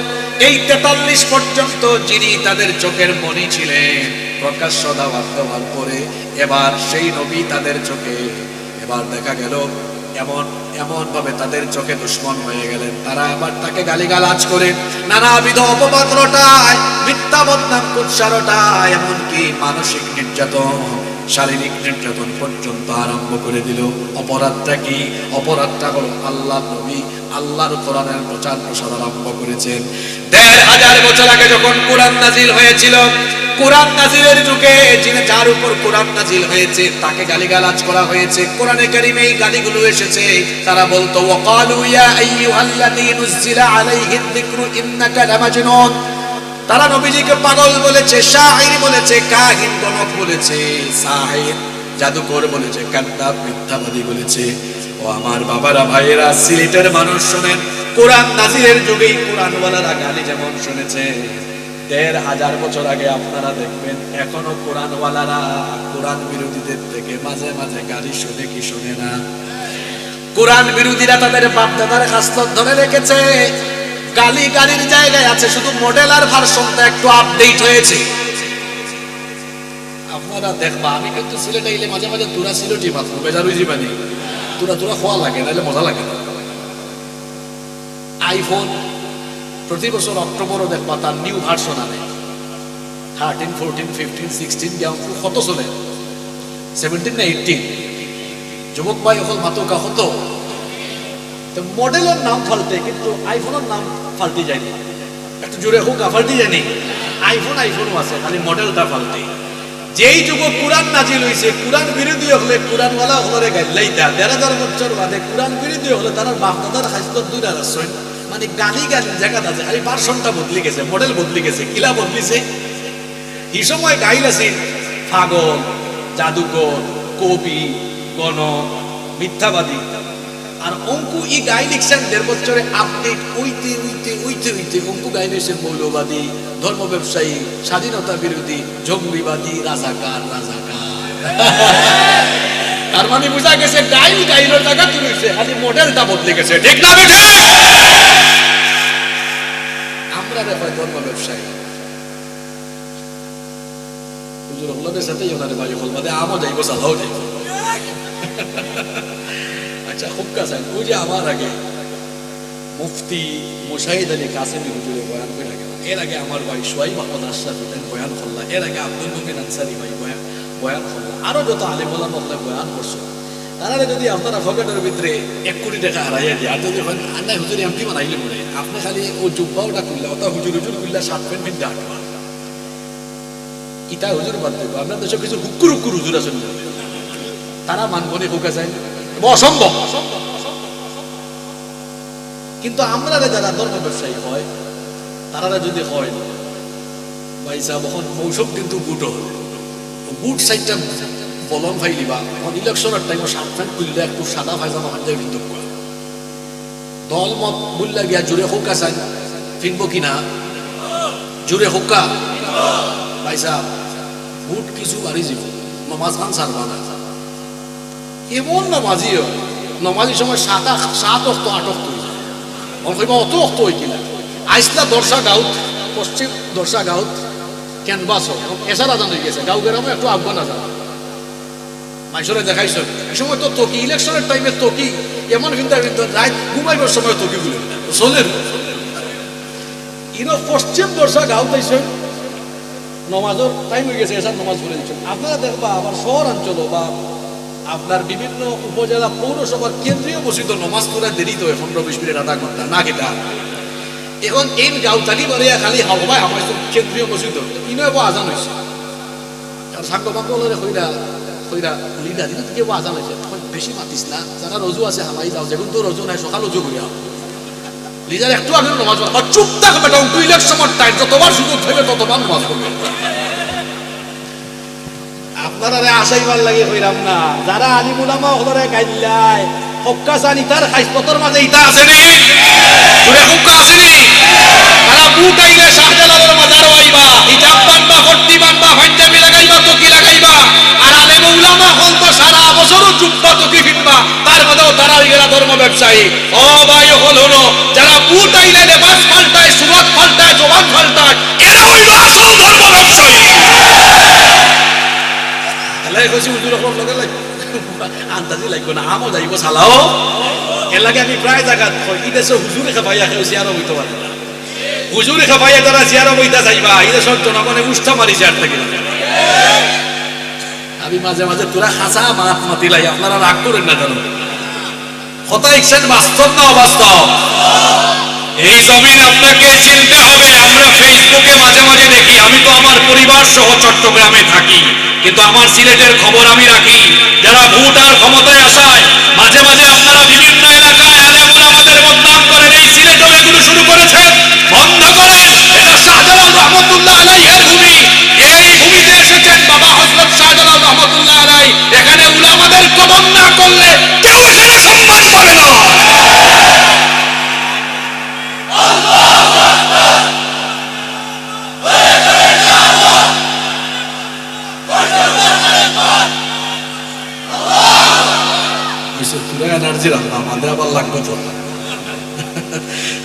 Speaker 1: এই 43 পর্যন্ত যিনি তাদের চোখের মণি ছিলেন, প্রকাশ্য দাওয়াত দেওয়ার পরে এবার সেই নবী তাদের চোখে এবার দেখা গেল এমন ভাবে তাদের চোখে দুশ্মন হয়ে গেলেন। তারা আবার তাকে গালিগালাজ করে নানাবিধ অপবাদ রটায়, মিথ্যা বদনাম কুৎসা রটায়, এমনকি মানসিক নির্যাতন, শারীরিক নির্যাতন পর্যন্ত আরম্ভ করে দিল। অপরাধটা কি? অপরাধটা হলো আল্লাহর নবী আল্লাহর কোরআনের প্রচার প্রসার আরম্ভ করেছেন। 1500 বছর আগে যখন কোরআন নাজিল হয়েছিল, কোরআন নাজিলের যুগে যিনি যার উপর কোরআন নাজিল হয়েছে তাকে গালিগালাজ করা হয়েছে। কোরআনে কারিমে এই গালিগুলো এসেছে। তারা বলতো ওয়াকালু ইয়া আইয়ুহাল্লাযী নুজিলা আলাইহিদ যিকরু ইন্নাকা লামাজনুন। তারা নবীজিকে পাগল বলেছে, শাহির বলেছে, কাহিন গণক বলেছে, সাহির জাদুকর বলেছে, কাদ্দাব মিথ্যাবাদী বলেছে। ও আমার বাবারা, ভাইয়েরা, সিলেটের মানুষ শোনেন, কোরআন নাজিলের যুগেই কোরআনওয়ালারা গালি যেমন শুনেছে, 1500 বছর আগে আপনারা দেখবেন এখনো কোরআনওয়ালারা কোরআন বিরোধীদের থেকে মাঝে মাঝে গালি শুনে কি শুনে না? কোরআন বিরোধীরা তাদের বাপদাদার খাসলত ধরে রেখেছে। গালির জায়গায় আছে, শুধু মডেল আর ভার্সনটা একটু আপডেট হয়েছে। আপনারা দেখবা, আমি কিন্তু সিলেট আইলে মাঝে মাঝে তুরা সিলেটি মাত্র বেজার হয়ে যাবানি, তুরা খোয়া লাগে, নাহলে মজা লাগে না। আইফোন প্রতি বছর অক্টোবরও দেখবা তার নিউ ভার্সন আনে, 13, 14, 15, 16 কত চলে, 17 না 18। যুবক ভাই এখন মাতুকা হতো, মডেলের নাম ফালতে, কিন্তু আইফোনের নাম ফালতে যায়নি। একটু জোরে হোক ফালতে যায়নি, আইফোনও আছে, খালি মডেলটা ফালতে। যেই যুগ কোরআন নাজিল হয়েছে, কোরআন বিরোধী হলে কোরআনওয়ালা হলে গাইলাইতা 1500 বছর বাদে কোরআন বিরোধী হলে তার বাপদাদার হাসত দুই রাখছেন। মানে গালি জায়গা আছে, খালি ভার্সনটা বদলি গেছে, মডেল বদলি গেছে, কিলা বদলিছে। এই সময় গাইল আছে পাগল, জাদুকর, কবি, গণক, মিথ্যাবাদী। আর অঙ্কু এই গাই লিখছেন 1.5 বছরে আপডেট উইতে অঙ্কু গাই লিখছেন মৌলবাদী, ধর্ম ব্যবসায়ী, স্বাধীনতা বিরোধী, জঙ্গিবাদী, রাজাকার। তার মানে বোঝা গেছে গাইলের জায়গা তুলেছে, খালি মডেলটা বদলে গেছে। ঠিক না বেঠে? আমরা দেখো ধর্ম ব্যবসায়ী হুজুর হলদের সাথেই ওনারে বাড়ি হলবাদে আমও যাইব, সালাও যাইব। আচ্ছা, খুব কাছে ওই যে আমার আগে মুফতি মুশাহিদ আলী কাসেমি হুজুরে বয়ান করে গেল। এর আগে আমার ভাই সোহাইব আহমদ আশরাফি বয়ান করলা, এর আগে আব্দুল মুমিন আনসারী ভাই বয়ান করলা, আরো যত আলেম ওলামা হলে বয়ান করছো। তারা যদি আপনারা পকেটের ভিতরে 1 কোটি টাকা হারাইয়া দিয়ে, আর যদি আন্না হুজুর এমপি বানাইলে মনে আপনি খালি ও জুব্বাওটা করলে, অত হুজুর করলে শার্ট প্যান্ট পিনতে হাঁটবা, ইটা হুজুর বাদ দেবো। আপনার দেশে কিছু হুক্কুর হুজুর আছেন, তারা মানবনে হুকা যায়, অসম্ভব। কিন্তু আমরা যারা ধর্ম ব্যবসায়ী হয়, তারা যদি হয় ভাই সাহেব, এখন মৌসুম কিন্তু বুট হবে, বুট সাইডটা বলন ফাইলিবা। এখন ইলেকশনের টাইমে শার্ট প্যান্ট খুললে একটু সাদা পায়জামা হান্ডায় কিন্তু দল মত বুল্লা গিয়া জোরে হোকা চাই ফিনবো কিনা, জোরে হোকা ভাই সাহেব, বুট কিছু বাড়ি যাব, নমাজ খান সারবা না। এমন নমাজিও নমাজির সময় 7 অক্ত 8 অক্ত হয়ে যায়, অত অক্ত হয়ে কিনা আইসলা দর্শা গাঁত, পশ্চিম দর্শা গাঁত ক্যানভাস এসার আজান হয়ে গেছে, গাঁও গ্রামে একটু আফগান আজান মাইসরে দেখাইছ। এই সময় তো তকি, ইলেকশনের টাইমে তকি এমন কিন্তু রাত ঘুমাইবার সময় তকি গুলো চলে ইনো পশ্চিম দর্শা গাঁত পাইছে, নমাজের টাইম হয়ে গেছে, এসার নমাজ পড়ে দিচ্ছেন। আপনারা দেখবা আবার শহর অঞ্চল বা আপনার বিভিন্ন উপজেলা পৌরসভার কেন্দ্রীয় মসজিদ নমাজ পড়া দেরি তো 15-20 মিনিট, আধা ঘন্টা না কেটা। এখন এই গাঁও থাকি বাড়িয়া খালি হাওয়ায় আমার কেন্দ্রীয় মসজিদ ইনো এবার আজান হয়েছে, সাঙ্গ বাঙ্গলের হইরা লিডা দিন কেউ আজান হয়েছে, বেশি মাতিস না, যারা রজু আছে হামাই যাও, যেগুলো তো রজু নাই সকাল রজু করিয়া লিডার একটু আগে নমাজ পড়া, চুপ থাকবে, ইলেকশনের টাইম যতবার সুযোগ থাকবে ততবার নমাজ পড়বে। আপনারা আশাইবার লাগে হইরাম না, যারা আলিম উলামা হলরে গাইলাই হক্কা জানি তার হাইসপতর মাঝে ইটা আছে নি, জুড়ে হক্কা আছে নি। তারা বুট আইলে শাহজালালের মাজার আইবা, হিজাব বানবা, ফট্টি বানবা, পাঞ্জাবি লাগাইবা, টকি লাগাইবা। আর আলেম উলামা হল তো সারা বছরও জুব্বা টকি ফিরবা, তার মধ্যেও তারা হয়ে গেল ধর্ম ব্যবসায়ী। ও ভাই হল হলো, যারা ভূত আইলে লেবাস পাল্টায়, সুরত পাল্টায়, জবান পাল্টায়, এরা হইল আসল ধর্ম ব্যবসায়ী। এলাই কইছি হুজুর এখন লগে লাগ আন্দাজি লাগবে না, আমও যাইব সালাও। এর লাগে আমি প্রায় জায়গা ই দেশে হুজুরে খাবাইয়া কেউ জিয়ারো হইতে পারে না। হুজুরে খাবাইয়া তারা জিয়ারো হইতা যাইবা, এই দেশের জনগণে উষ্ঠা মারি জিয়ার থেকে। আমি মাঝে মাঝে তোরা খাসা মাত মাতিলাই, আপনারা রাগ করেন না জানো। কথা ইকছেন বাস্তব না অবাস্তব? এই জমিন আপনাকে চিনতে হবে। আমরা ফেসবুকে মাঝে মাঝে দেখি, আমি তো আমার পরিবার সহ চট্টগ্রামে থাকি, কিন্তু আমার সিলেটের খবর আমি রাখি। যারা ভোট আর ক্ষমতায় আসায় মাঝে মাঝে আপনারা বিভিন্ন এলাকায় আলেমরা আমাদের বদনাম করেন, এই সিলেটও এগুলো শুরু করেছেন। বন্ধ করেন, এটা শাহজালাল রহমতুল্লাহ আলাইহির ভূমি। এই ভূমিতে এসেছেন বাবা হযরত শাহজালাল রহমতুল্লাহ আলাইহি। এখানে উলামাদের কদম না করলে কেউ এখানে সম্মান পাবে না।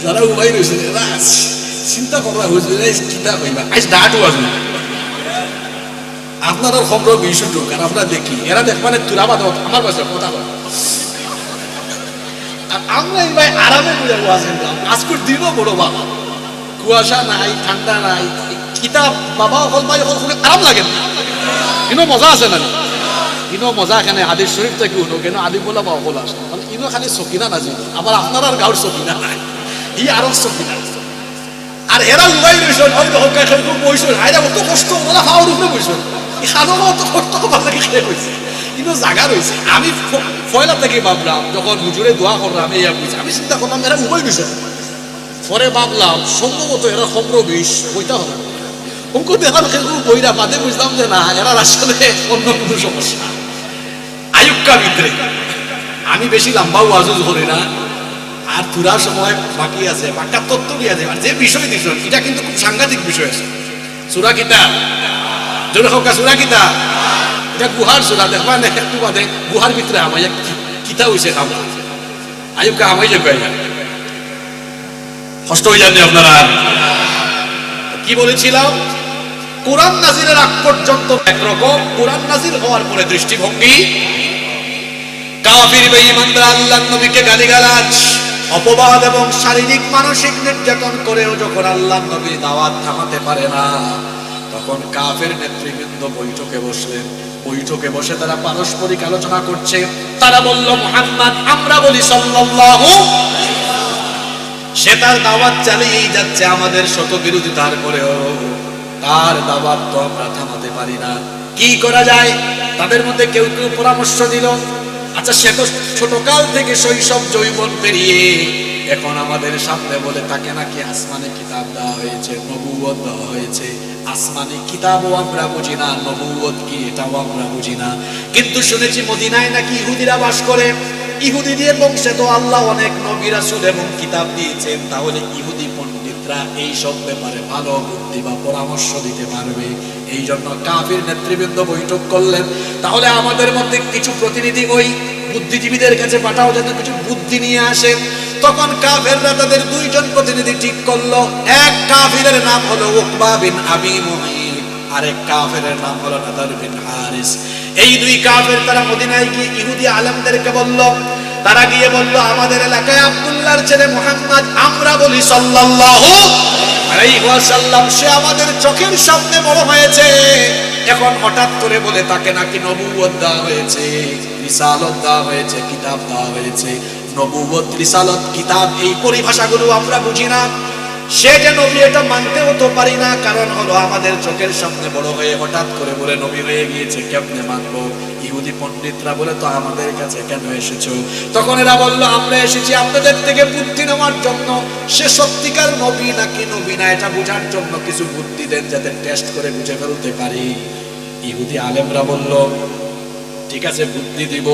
Speaker 1: যারা উবাই রয়েছে চিন্তা করা আপনার খবর বিষয়টু, কারণ আমরা দেখি এরা দেখবানে তুরাবাদ আমার কাছে কথা বলে। আর আমরা এই ভাই আরামে বুঝে আছেন, আজকের দিনও বড় বাবা, কুয়াশা নাই, ঠান্ডা নাই, কিতাব বাবা অকল ভাই অকল আরাম লাগে না, কিন্তু মজা আছে না, ইনো মজা এখানে হাদিস শরীফ থেকে উঠো কেন আদি বলা বা অকল আসে, মানে ইনো খালি সকিনা না জিনিস, আবার আপনার আর গাঁর সকিনা নাই, ই আরো সকিনা। আর এরা উবাই রয়েছেন, হয়তো হকায় খেলে বইছেন, আইরা অত কষ্ট ওরা খাওয়ার উপরে বইছেন, এই খাদমা অত কষ্ট করবার লাগে খেয়ে হয়েছে, কিন্তু জায়গা রয়েছে। আমি ফয়লা থেকে ভাবলাম, যখন হুজুরে দোয়া করলাম এই বুঝছি, আমি চিন্তা করলাম এরা উবাই রয়েছেন। পরে ভাবলাম সম্ভবত এরা খবর বিষ বইটা হবে, অঙ্ক দেখার খেলগুলো বইরা বাদে বুঝলাম যে না, এরা আসলে অন্য কোনো সমস্যা। আয়ুক্কা ভিতরে আমি বেশি লম্বাও আজুজ করি না, আর পুরা সময় বাকি আছে, বাক্কা তত্ত্ব দিয়ে আছে। আর যে বিষয় দিস এটা কিন্তু খুব সাংঘাতিক বিষয় আছে। সূরা কিতা জোরে হোক, সূরা কিতা এটা গুহার সূরা, দেখবা না একটু বাদে গুহার ভিতরে আমায় কিতা হইছে খাম আয়ুক্কা আমায় যে কয় কষ্ট হয়ে যাবে আপনারা। কি বলেছিলাম, কোরআন নাজিরের আগ পর্যন্ত একরকম, কোরআন নাজির হওয়ার পরে দৃষ্টিভঙ্গি। কাফির বেঈমানরা আল্লাহর নবীকে গালিগালাজ, অপবাদ এবং শারীরিক মানসিক নির্যাতন করেও যখন আল্লাহর নবীর দাওয়াত থামাতে পারে না, তখন কাফের নেতৃবৃন্দ বৈঠকে বসলেন। বৈঠকে বসে তারা পারস্পরিক আলোচনা করছে। তারা বলল, মুহাম্মদ, আমরা বলি সাল্লাল্লাহু, সে তার দাওয়াত চালিয়েই যাচ্ছে, আমাদের শত বিরোধিতার পরেও তার দাওয়াত তো আমরা থামাতে পারি না, কি করা যায়? তাদের মধ্যে কেউ কেউ পরামর্শ দিল, আচ্ছা সে তো ছোটকাল থেকে শৈশব যৌবন পেরিয়ে এখন আমাদের সামনে বলে তাকে নাকি আসমানি কিতাব দেওয়া হয়েছে, নবুয়ত দেওয়া হয়েছে। আসমানি কিতাবও আমরা বুঝি না, নবুয়ত কি এটাও আমরা বুঝি না, কিন্তু শুনেছি মদিনায় নাকি ইহুদিরা বাস করে, ইহুদিদের বংশে তো আল্লাহ অনেক নবী রাসূল এবং কিতাব দিয়েছেন, তাহলে ইহুদি পণ্ডিতরা এই সব ব্যাপারে ভালো বুদ্ধি বা পরামর্শ দিতে পারবে। এই জন্য কাফির নেতৃবৃন্দ বৈঠক করলেন, তাহলে আমাদের মধ্যে কিছু প্রতিনিধি ওই বুদ্ধিজীবীদের কাছে পাঠাও, যাতে কিছু বুদ্ধি নিয়ে আসে। তখন কাফেররা তাদের দুইজন প্রতিনিধি ঠিক করলো। এক কাফিরের নাম হলো উকবা বিন আবি মুঈত, আরেক কাফেরের নাম হলো নাদার বিন হারিস। এই দুই কাফের তারা মদিনায় গিয়ে ইহুদি আলেমদেরকে বলল, তারা গিয়ে বলল, আমাদের এলাকায় আব্দুল্লাহর ছেলে মুহাম্মদ, আমরা বলি সাল্লাল্লাহু আলাইহি ওয়াসাল্লাম, সে আমাদের চোখের সামনে বড় হয়েছে, এখন হঠাৎ করে বলে তাকে নাকি নবুয়ত দেওয়া হয়েছে, রিসালত দেওয়া হয়েছে, কিতাব দেওয়া হয়েছে। নবুয়ত, রিসালত, কিতাব এই পরিভাষাগুলো আমরা বুঝি না, সে যে নবী এটা মানতেও তো পারি না, কারণ হলো আমাদের চোখের সামনে বড় হয়ে হঠাৎ করে বলে নবী হয়ে গিয়েছে, কেমনে মানবো? ইহুদি পণ্ডিতরা বলে, তো আমাদের কাছে কেন এসেছো? তখন এরা বলল, আমরা এসেছি আপনাদের থেকে বুদ্ধি নেওয়ার জন্য, সে সত্যিকার নবী নাকি নবী না এটা বোঝার জন্য কিছু বুদ্ধি দেন, যাতে টেস্ট করে বুঝে ফেলতে পারি। ইহুদি আলেমরা বলল, ঠিক আছে বুদ্ধি দিব,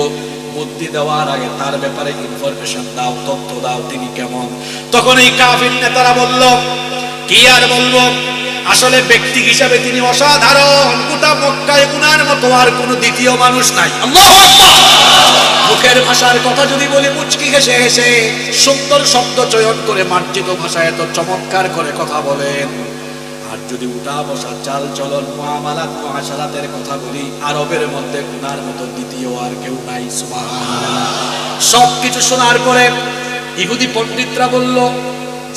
Speaker 1: বুদ্ধি দেওয়ার আগে তার ব্যাপারে ইনফরমেশন দাও, তথ্য দাও, তিনি কেমন। তখন এই কাফির নেতারা বলল, কি আর বলবো, আসলে ব্যক্তি হিসাবে তিনি অসাধারণ, গোটা মক্কায় উনার মতো আর কোনো দ্বিতীয় মানুষ নাই। আল্লাহু আকবার। মুখের ভাষার কথা যদি বলি মুচকি হেসে হেসে সুন্দর শব্দ চয়ন করে মার্জিত ভাষায় এত চমৎকার করে কথা বলেন। আর যদি উঠা বসা চাল চলন মুআমালাত মুআশারাতের কথা বলি, আরবের মধ্যে উনার মতো দ্বিতীয় আর কেউ নাই। সুবহানাল্লাহ। সবকিছু শোনার পরে ইহুদি পণ্ডিতরা বলল,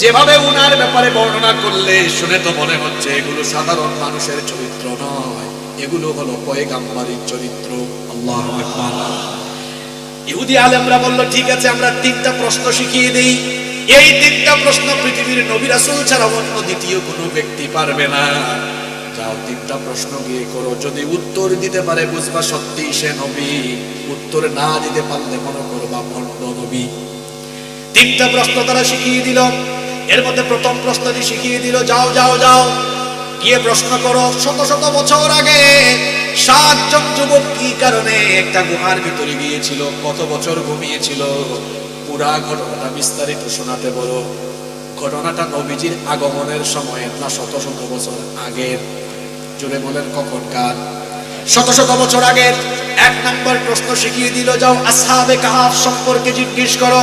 Speaker 1: যেভাবে উনার ব্যাপারে বর্ণনা করলে শুনে তো মনে হচ্ছে এগুলো সাধারণ মানুষের চরিত্র নয়, এগুলো হলো পয়গাম্বরের চরিত্র। আল্লাহু আকবার। ইহুদি আলেমরা বলল, ঠিক আছে, আমরা তিনটা প্রশ্ন শিখিয়ে দেই। এই তিনটা প্রশ্ন পৃথিবীর নবী রাসূল ছাড়া অন্য দ্বিতীয় কোনো ব্যক্তি পারবে না। যাও, তিনটা প্রশ্ন গিয়ে করো, যদি উত্তর দিতে পারে বুঝবা সত্যি সে নবী, উত্তর না দিতে পারলে মনে করবা ভণ্ড নবী। তিনটা প্রশ্ন তারা শিখিয়ে দিল। এর মধ্যে প্রথম প্রশ্নটি শিখিয়ে দিল, যাও যাও যাও গিয়ে প্রশ্ন করো, শত শত বছর আগে 7 জন যুবক কি কারণে একটা গুহার ভিতরে গিয়েছিল, কত বছর ঘুমিয়েছিল, পুরা ঘটনাটা বিস্তারিত শোনাতে বলো। ঘটনাটা নবীজির আগমনের সময় না শত শত বছর আগের? জুড়ে বলেন কখনকার? শত শত বছর আগের। 1 নম্বর প্রশ্ন শিখিয়ে দিল, যাও আসহাবে কাহাফ সম্পর্কে জিজ্ঞেস করো।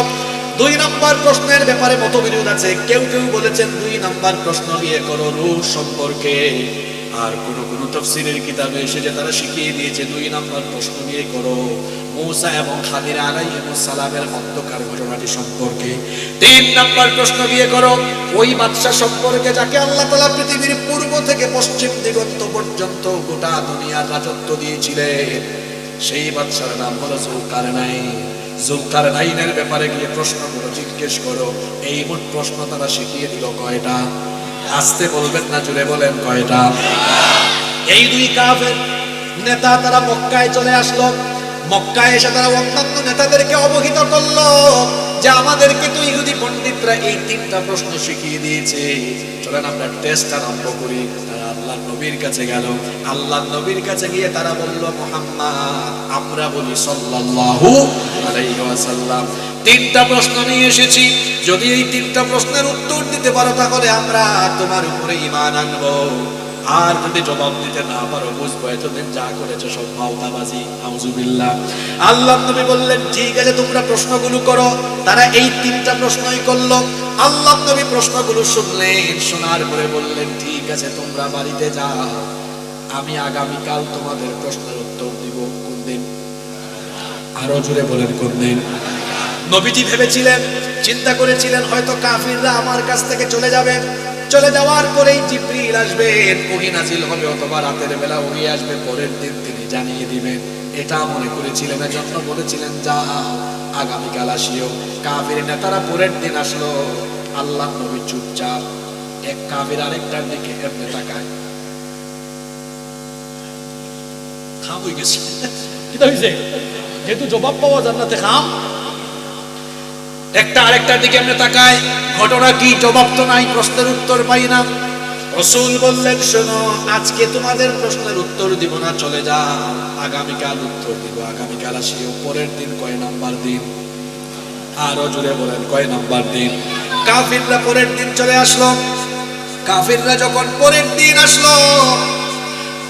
Speaker 1: 2 নম্বর প্রশ্নের ব্যাপারে মতবিরোধ আছে, কেউ কেউ বলেছেন 2 নম্বর প্রশ্ন নিয়ে করো রূহ সম্পর্কে। আর কোন কোন তাফসীরের কিতাবে এসে তারা শিখিয়ে দিয়েছে 2 নম্বর প্রশ্ন নিয়ে করো মূসা এবং খাদির আলাইহিস সালামের মধ্যকার ঘটনাটি সম্পর্কে। 3 নম্বর প্রশ্ন দিয়ে করো ওই বাদশা সম্পর্কে যাকে আল্লাহ তাআলা পৃথিবীর পূর্ব থেকে পশ্চিম দিগন্ত পর্যন্ত গোটা দুনিয়ার রাজত্ব দিয়েছিলেন। সেই বাদশার নাম হলো যুলকারনাইন। যুলকারনাইনের ব্যাপারে গিয়ে প্রশ্নগুলো জিজ্ঞেস করো। এই মোট প্রশ্ন তারা শিখিয়ে দিল কয়টা? আসতে বলবেন না, জুড়ে বলেন কয়টা? এই 2 কাফের নেতা তারা মক্কায় চলে আসলো। মক্কায় এসে তারা অন্যান্য নেতাদেরকে অবহিত করলো যে আমাদেরকে তো ইহুদি পণ্ডিতরা এই 3টা প্রশ্ন শিখিয়ে দিয়েছে, চলেন আমরা টেস্ট আরম্ভ করি। তারা আল্লাহর নবীর কাছে গেল। আল্লাহর নবীর কাছে গিয়ে তারা বলল, মুহাম্মদ, আমরা বলি সাল্লাল্লাহু আলাইহি ওয়াসাল্লাম, 3টা প্রশ্ন নিয়ে এসেছি, যদি এই 3টা প্রশ্নের উত্তর দিতে পারো তাহলে আমরা তোমার উপরে ঈমান আনবো, আর যদি জবাব দিতে না পারো বুঝবো এতদিন যা করেছো সব ফাউতাবাজি। আউযুবিল্লাহ। আল্লাহর নবী বললেন, ঠিক আছে তোমরা প্রশ্নগুলো করো। তারা এই 3টা প্রশ্নই করলো। আল্লাহর নবী প্রশ্নগুলো শুনলেন, শোনার পরে বললেন, ঠিক আছে তোমরা বাড়িতে যাও, আমি আগামীকাল তোমাদের প্রশ্নের উত্তর দিব। কোন দিন? আরো জোরে বলেন কোন দিন? নবীজি ভেবেছিলেন, চিন্তা করেছিলেন হয়তো কাফিররা আমার কাছ থেকে চলে যাবে, চলে যাওয়ার পরেই জিবরিল আসবেন, ওহী নাজিল হবে, অথবা রাতের বেলা ওহী আসবে, পরের দিন তিনি জানিয়ে দিবেন, এটা মনে করেছিলেন। এজন্য বলেছিলেন, যাও আগামীকাল আসিও। কাফির নেতারা পরের দিন আসলো। আল্লাহ নবী চুপচাপ। এক কাফির আরেকটার দিকে এমনি তাকায়, খাম হয়ে গেছে, কি হইছে? যেহেতু জবাব পাওয়া জান্নাতে খাম। একটা আরেকটার দিকে এমনি তাকায়, ঘটনা কি? জবাব তো নাই, প্রশ্নের উত্তর পাই না। রাসূল বললেন, শোনো, আজকে তোমাদের প্রশ্নের উত্তর দিব না, চলে যাও, আগামীকাল উত্তর দিব, আগামীকাল আসিও। পরের দিন কয় নাম্বার দিন? আরো জোরে বলেন কয় নাম্বার দিন? কাফিররা পরের দিন চলে আসলো। কাফিররা যখন পরের দিন আসলো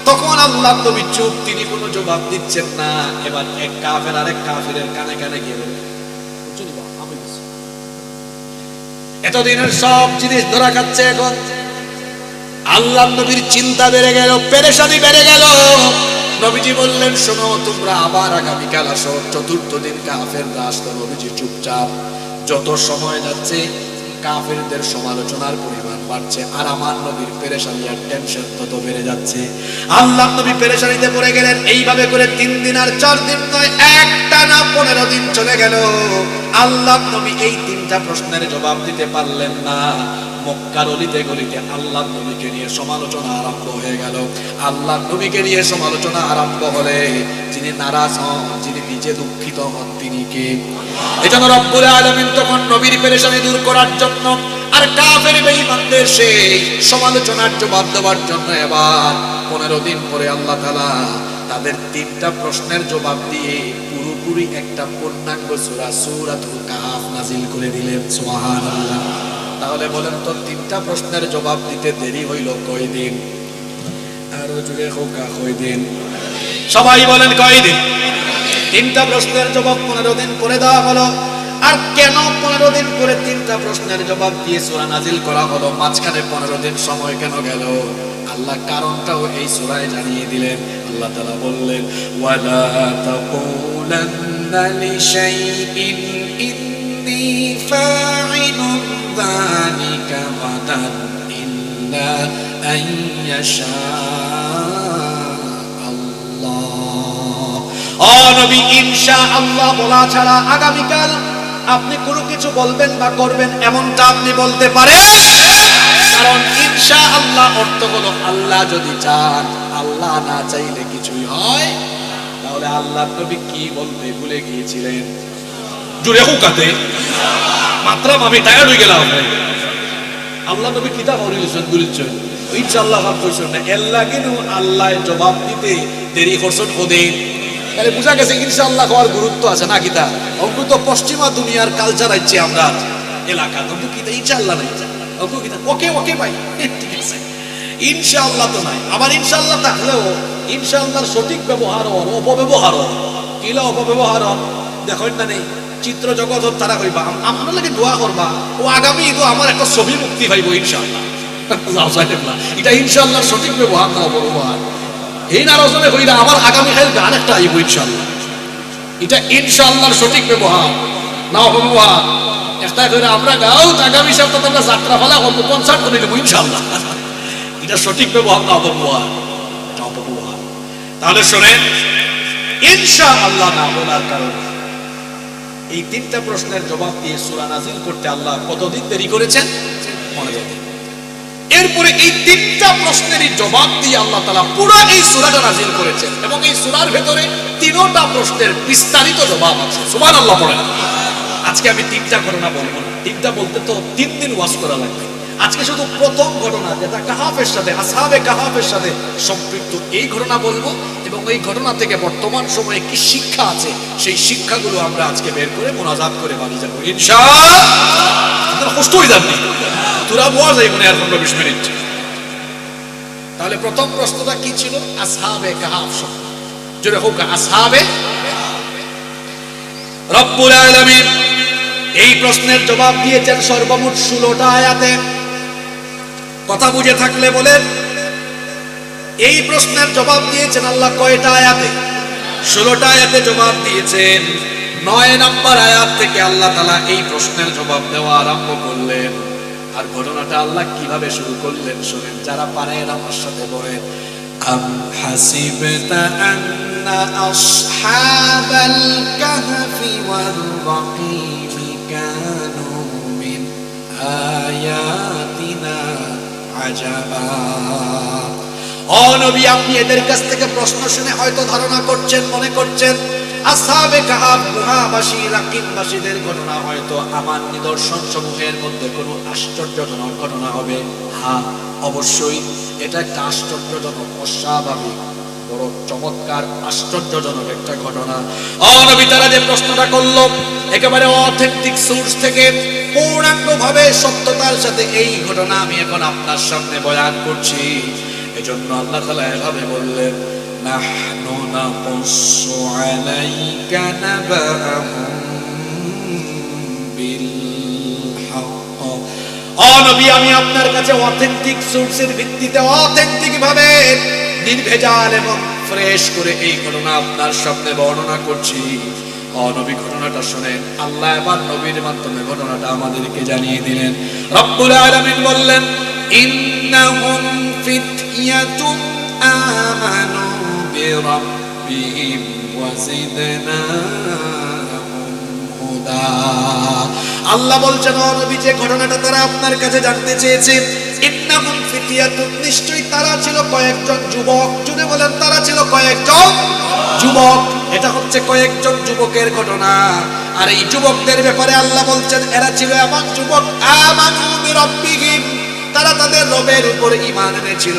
Speaker 1: তখন আল্লাহর নবী চুপ, তিনি কোনো জবাব দিচ্ছেন না। এবার এক কাফের আরেক কাফিরের কানে কানে গিয়ে বলে, এতদিনের সব জিনিস ধরা খাচ্ছে। এখন আল্লাহর নবীর চিন্তা বেড়ে গেল, পেরেশানি বেড়ে গেল। নবীজি বললেন, শোনো, তোমরা আবার আগামীকাল আসো। 4র্থ দিন কাফেররা আসলো। নবীজি চুপচাপ। যত সময় যাচ্ছে কাফেরদের সমালোচনার পরিমাণ বাড়ছে, আর আমার নবীর পেরেশানি আর টেনশন তত বেড়ে যাচ্ছে। আল্লাহর নবী পেরেশানিতে পড়ে গেলেন। এইভাবে করে 3 দিন আর 4 দিন নয়, একটানা 15 দিন চলে গেল। আল্লাহর নবী এই 3টা প্রশ্নের জবাব দিতে পারলেন না। মক্কার অলিতে গলিতে আল্লাহর নবীকে নিয়ে সমালোচনা আরম্ভ হয়ে গেল। আল্লাহর নবীকে নিয়ে সমালোচনা আরম্ভ হলে যিনি নারাজ হন, যিনি নিজে দুঃখিত হন, তিনি কে? এজন্য রব্বুল আলামিন তখন নবীর পেরেশানি দূর করার জন্য আর কাফের বেঈমানদের সেই সমালোচনার জবাব দেওয়ার জন্য এবার 15 দিন পরে আল্লাহ তাআলা তাদের 3টা প্রশ্নের জবাব দিয়ে পুরোপুরি একটা পূর্ণাঙ্গ সূরা সূরাতুল কাহফ নাজিল করে দিলেন। সুবহানাল্লাহ। তাহলে বলেন তো 3টা প্রশ্নের জবাব দিতে দেরি হইল কয় দিন? আরো জোরে হোক, কয় দিন? সবাই বলেন কয় দিন? তিনটা প্রশ্নের জবাব 15 দিন পরে দেওয়া হলো। আর কেন 15 দিন পরে তিনটা প্রশ্নের জবাব দিয়ে সূরা নাজিল করা হলো, মাঝখানে 15 দিন সময় কেন গেল, আল্লাহ কারণটাও এই সূরায় জানিয়ে দিলেন। আল্লাহ তাআলা বললেন, ওয়ালা তাকুলান্না লিশাইইন ইন্নী ফাইলুন যালিকা গাদান ইল্লা আইয়াশা আল্লাহ। ও নবী, ইনশাআল্লাহ বলা ছাড়া আগামীকাল আপনি কোনো কিছু বলবেন বা করবেন এমনটা আপনি বলতে পারেন? কারণ ইনশাআল্লাহ অর্থ হলো আল্লাহ যদি চান, আল্লাহ না চাইলে কিছুই হয়। তাহলে আল্লাহ নবী কি বলতে ভুলে গিয়েছিলেন? জুড়ে হুকাতে মাত্র আমি টায়ার্ড হয়ে গেলাম। আল্লাহ নবী কিতাব হরিয়েছেন বলেছেন ইনশাআল্লাহ ভাব কইছেন না, এর লাগে আল্লাহ জবাব দিতে দেরি করছেন ওদের। তাহলে বুঝা গেছে ইনশাআল্লাহ হওয়ার গুরুত্ব আছে না কিতা? অঙ্ক তো পশ্চিমা দুনিয়ার কালচার আছে আমরা এলাকা, কিন্তু কিতা ইনশাআল্লাহ নাই, অঙ্ক কিতা ওকে ওকে ভাই ঠিক আছে, ইনশাআল্লাহ তো নাই। আবার ইনশাআল্লাহ থাকলেও ইনশাআল্লাহর সঠিক ব্যবহার হন, অপব্যবহার হন। কিলা অপব্যবহার হন দেখেন না, নেই চিত্র জগৎ তারা কইবা আমার লাগে দোয়া করবা, ও আগামী ঈদ আমার একটা ছবি মুক্তি পাইব ইনশাআল্লাহ। এটা ইনশাআল্লাহর সঠিক ব্যবহার না অপব্যবহার। এই নারাজনে কইরা আমার আগামী কাল গান একটা আইব ইনশাআল্লাহ, এটা ইনশাআল্লাহর সঠিক ব্যবহার না অপব্যবহার। একটা করে আমরা গাও আগামী সপ্তাহে আমরা যাত্রা ফলা করব, কনসার্ট করে নেব ইনশাআল্লাহ, এটা সঠিক ব্যবহার না অপব্যবহার, এটা অপব্যবহার। তাহলে শুনেন, ইনশাআল্লাহ না বলার কারণে এই তিনটা প্রশ্নের জবাব দিয়ে সূরা নাজিল করতে আল্লাহ কতদিন দেরি করেছেন? 15 দিন। এরপরে এই তিনটা প্রশ্নেরই জবাব দিয়ে আল্লাহ তাআলা পুরো এই সূরাটা নাজিল করেছেন, এবং এই সূরার ভেতরে তিনটা প্রশ্নের বিস্তারিত জবাব আছে। সুবহানাল্লাহ পড়েন। আজকে আমি তিনটা ঘটনা বলবো না, তিনটা বলতে তো 3 দিন ওয়াজ করা লাগবে। আজকে শুধু প্রথম ঘটনা, যেটা কাহাফের সাথে, আসহাবে কাহাফের সাথে সম্পৃক্ত, এই ঘটনা বলবো, এবং এই ঘটনা থেকে বর্তমান সময়ে কি শিক্ষা আছে সেই শিক্ষাগুলো আমরা আজকে বের করে মোনাজাত করে বাড়ি যাবো ইনশাআল্লাহ। আপনারা কষ্ট হয়ে যাননি, তোরা বোয়া যাই মনে আর 15-20 মিনিট। তাহলে প্রথম প্রশ্নটা কি ছিল? আসহাবে কাহাফ শব্দ, জোরে হোক আসহাবে। রব্বুল আলামিন এই প্রশ্নের জবাব দিয়েছেন সর্বমোট 16টা আয়াতে। কথা বুঝে থাকলে বলেন, এই প্রশ্নের জবাব দিয়েছেন আল্লাহ কয়টা আয়াতে? 16টা আয়াতে জবাব দিয়েছেন। 9 নম্বর আয়াত থেকে আল্লাহ তাআলা এই প্রশ্নের জবাব দেওয়া আরম্ভ করলেন। আর ঘটনাটা আল্লাহ কিভাবে শুরু করলেন শুনেন, যারা পারেন আমার সাথে বলেন, আম হাসিবতা আন্না আসহাবাল কাহফি ওয়ার রাকিম কানু মিন আয়াতিনা আজাবা। ও নবী, আপনি এদের কাছ থেকে প্রশ্ন শুনে হয়তো ধারণা করছেন, মনে করছেন আসহাবে কাহাফ গুহাবাসী রাকিববাসীদের ঘটনা হয়তো আমার নিদর্শন সমূহের মধ্যে কোনো আশ্চর্যজনক ঘটনা হবে। হ্যাঁ, অবশ্যই এটা একটা আশ্চর্যজনক, অস্বাভাবিক, বড় চমৎকার আশ্চর্যজনক একটা ঘটনা। ও নবী, তারা যে প্রশ্নটা করলো একেবারে অথেন্টিক সোর্স থেকে পূর্ণাঙ্গভাবে সত্যতার সাথে এই ঘটনা আমি এখন আপনার সামনে বয়ান করছি। এজন্য আল্লাহ তাআলা এভাবে বললেন, নাহনু নাকুসু আলাইকা নাবাহুম বিল হক। ও নবী, আমি আপনার কাছে অথেন্টিক সোর্সের ভিত্তিতে অথেন্টিক ভাবে নির্ভেজাল এবং ফ্রেশ করে এই ঘটনা আপনার সামনে বর্ণনা করছি। ও নবী, ঘটনাটা শুনেন। আল্লাহ এবার নবীর মাধ্যমে ঘটনাটা আমাদেরকে জানিয়ে দিলেন। রব্বুল আলামিন বললেন, ইন্নাহুম ফিতয়াতুন আমানু বিরাব্বিহিম ওয়া জিদনাহুম হুদা। আল্লাহ বলছেন, ও নবী, যে ঘটনাটা তারা আপনার কাছে জানতে চেয়েছে, ইন্নাহুম ফিতয়াতুন, নিশ্চয়ই তারা ছিল কয়েকজন যুবক। জুড়ে বলেন, তারা ছিল কয়েকজন যুবক। এটা হচ্ছে কয়েকজন যুবকের ঘটনা। আর এই যুবকদের ব্যাপারে আল্লাহ বলছেন, এরা ছিল এমন যুবক, আমানু বিরাব্বিহিম, তারা তাদের রবের উপর ঈমান এনেছিল।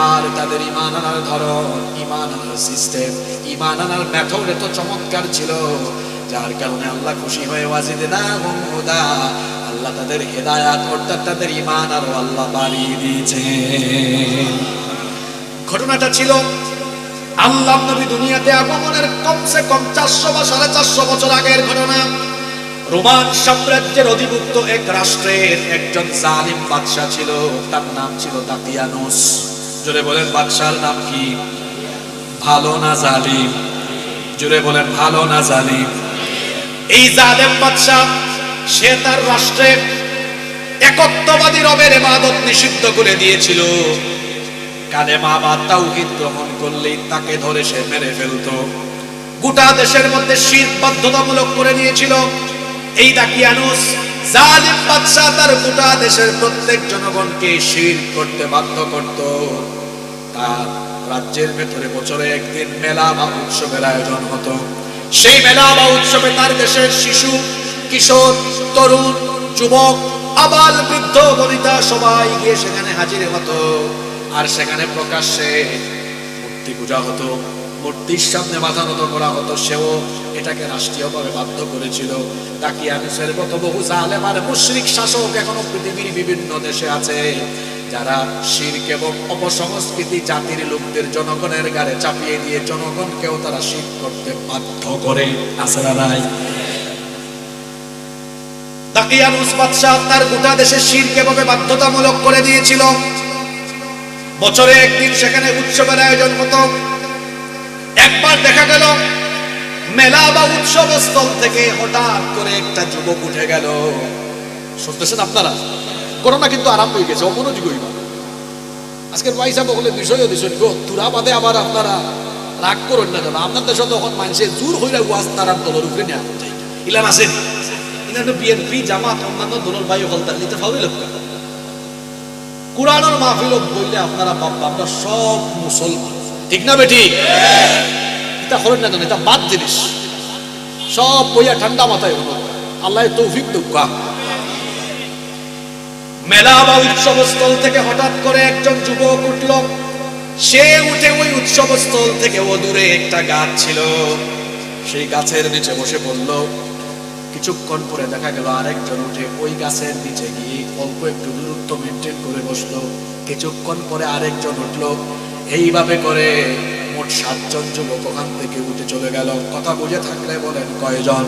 Speaker 1: আর তাদের ঈমান আনার ধরন, ঈমান আনার সিস্টেম, ঈমান আনার মেথড এত চমৎকার ছিল, যার কারণে আল্লাহ খুশি হয়ে ওয়াজিদনাহুম হুদা, আল্লাহ তাদের হেদায়াত অর্থাৎ তাদের ঈমান আরো আল্লাহ বাড়িয়ে দিয়েছেন। ঘটনাটা ছিল আল্লাহ নবী দুনিয়াতে আগমনের কমসে কম 400 বা 450 বছর আগের ঘটনা। রোমান সাম্রাজ্যের অধিভুক্ত এক রাষ্ট্রের একজন জালিম বাদশা ছিল, তার নাম ছিল দাকিয়ানুস। জোরে বলেন বাদশার নাম কি? ভালো না জালিম? জোরে বলেন ভালো না জালিম? এই জালেম বাদশা সে তার রাষ্ট্রে একত্ববাদী রবের ইবাদত নিষিদ্ধ করে দিয়েছিল। কালেমা বা তাওহীদ গ্রহণ করলেই তাকে ধরে সে মেরে ফেলতো। গোটা দেশের মধ্যে শিরক বাধ্যতামূলক করে দিয়েছিল। এই দাকিয়ানুস জালিম বাদশা তার গোটা দেশের প্রত্যেক জনগণকে শিরক করতে বাধ্য করত। তার রাজ্যের ভেতরে বছরে একদিন মেলা বা উৎসবের আয়োজন হতো। সেই মেলা বা উৎসবে তার দেশের শিশু, কিশোর, তরুণ, যুবক, আবাল, বৃদ্ধ, বনিতা সবাই গিয়ে সেখানে হাজির হতো। আর সেখানে প্রকাশ্যে মূর্তি পূজা হতো, মূর্তির সামনে মাথা নত করা হতো। সেও এটাকে রাষ্ট্রীয়ভাবে বাধ্য করেছিল। দাকিয়ানুসের মতো বহু জালেম আর মুশরিক শাসক এখনো পৃথিবীর বিভিন্ন দেশে আছে, যারা শিরক এবং অপসংস্কৃতি জাতির লোকদের জনগণের গাড়ে চাপিয়ে দিয়ে জনগণকেও তারা শিরক করতে বাধ্য করে। আছে না নাই? দাকিয়ানুস বাদশা তার গোটা দেশে শিরক এভাবে বাধ্যতামূলক করে দিয়েছিল। বছরে একদিন সেখানে উৎসবের আয়োজন হতো। একবার দেখা গেল মেলা বা উৎসব স্থল থেকে হঠাৎ করে একটা যুবক উঠে গেল। শুনতেছেন আপনারা? করোনা কিন্তু আরাম হয়ে গেছে, অমনোযোগ হইবা। আজকের পয়সা বলে বিষয় গো তুরা বাদে আবার আপনারা রাগ করুন না, কেন আপনার দেশে তখন মানুষে জোর হইলে ওয়াজ তারার দলের উপরে নেওয়া যায়। ইলান আছেন, ইলান বিএনপি জামাত অন্যান্য দলের ভাই হলতা নিতে ফাউলে লোক কুরআনের মাহফিল বললে আপনারা ভাববা আমরা সব মুসলমান, ঠিক না বেটি? এটা করেন না, এটা বাদ জিনিস। সব বইয়া ঠান্ডা মাথায় হলো, আল্লাহ তৌফিক দুঃখা। মেলা বা উৎসব স্থল থেকে হঠাৎ করে একজন যুবক উঠল। সে উঠে ওই উৎসব স্থল থেকে ও দূরে একটা গাছ ছিল, সেই গাছের নিচে বসে পড়ল। কিছুক্ষণ পরে দেখা গেল আরেকজন উঠে ওই গাছের নিচে গিয়ে অল্প একটু দূরত্ব মেনটেন করে বসলো। কিছুক্ষণ পরে আরেকজন উঠলো। এইভাবে করে মোট 7 জন যুবক ওখান থেকে উঠে চলে গেল। কথা বুঝে থাকলে বলেন কয়জন?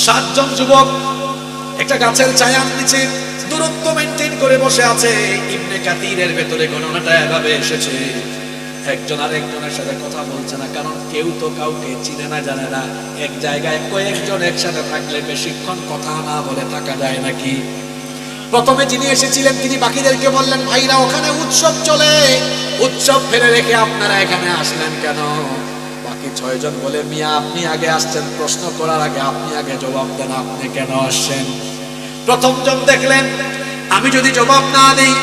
Speaker 1: 7 জন যুবক একটা গাছের ছায়ার নিচে দূরত্ব মেনটেন করে বসে আছে। ইবনে কাতিরের ভেতরে গণনাটা এভাবে এসেছে, একজন আরেকজনের সাথে কথা বলছে না, কারণ কেউ তো কাউকে চিনে না, জানে না। এক জায়গায় কয়েকজন একসাথে থাকলে বেশিক্ষণ কথা না বলে থাকা যায় নাকি? প্রথমে যিনি এসেছিলেন তিনি বাকিদেরকে বললেন, ভাইরা ওখানে উৎসব চলে, উৎসব ফেলে রেখে আপনারা এখানে আসলেন কেন? বাকি 6 জন বলে, মিয়া আপনি আগে আসছেন, প্রশ্ন করার আগে আপনি আগে জবাব দেন, আপনি কেন আসছেন? প্রথম জন দেখলেন আমি যদি জবাব না দিই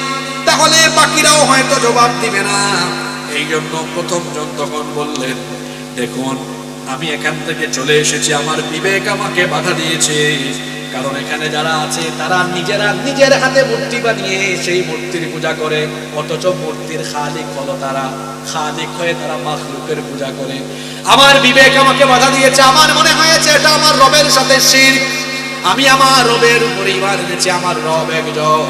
Speaker 1: তাহলে বাকিরাও হয়তো জবাব দিবে না। এই জন্য প্রথম জন তখন বললেন, দেখুন আমি এখান থেকে চলে এসেছি, আমার বিবেক আমাকে বাধা দিয়েছে। কারণ এখানে যারা আছে তারা নিজেরা নিজের হাতে মূর্তি বানিয়ে সেই মূর্তির পূজা করে, অথচ মূর্তির খালিক হলো তারা। খালিক হয়ে তারা মাখলুকের পূজা করে। আমার বিবেক আমাকে বাধা দিয়েছে, আমার মনে হয়েছে এটা আমার রবের সাথে শিরক। আমি আমার রবের উপর ঈমান এনেছি, আমার রব একজন।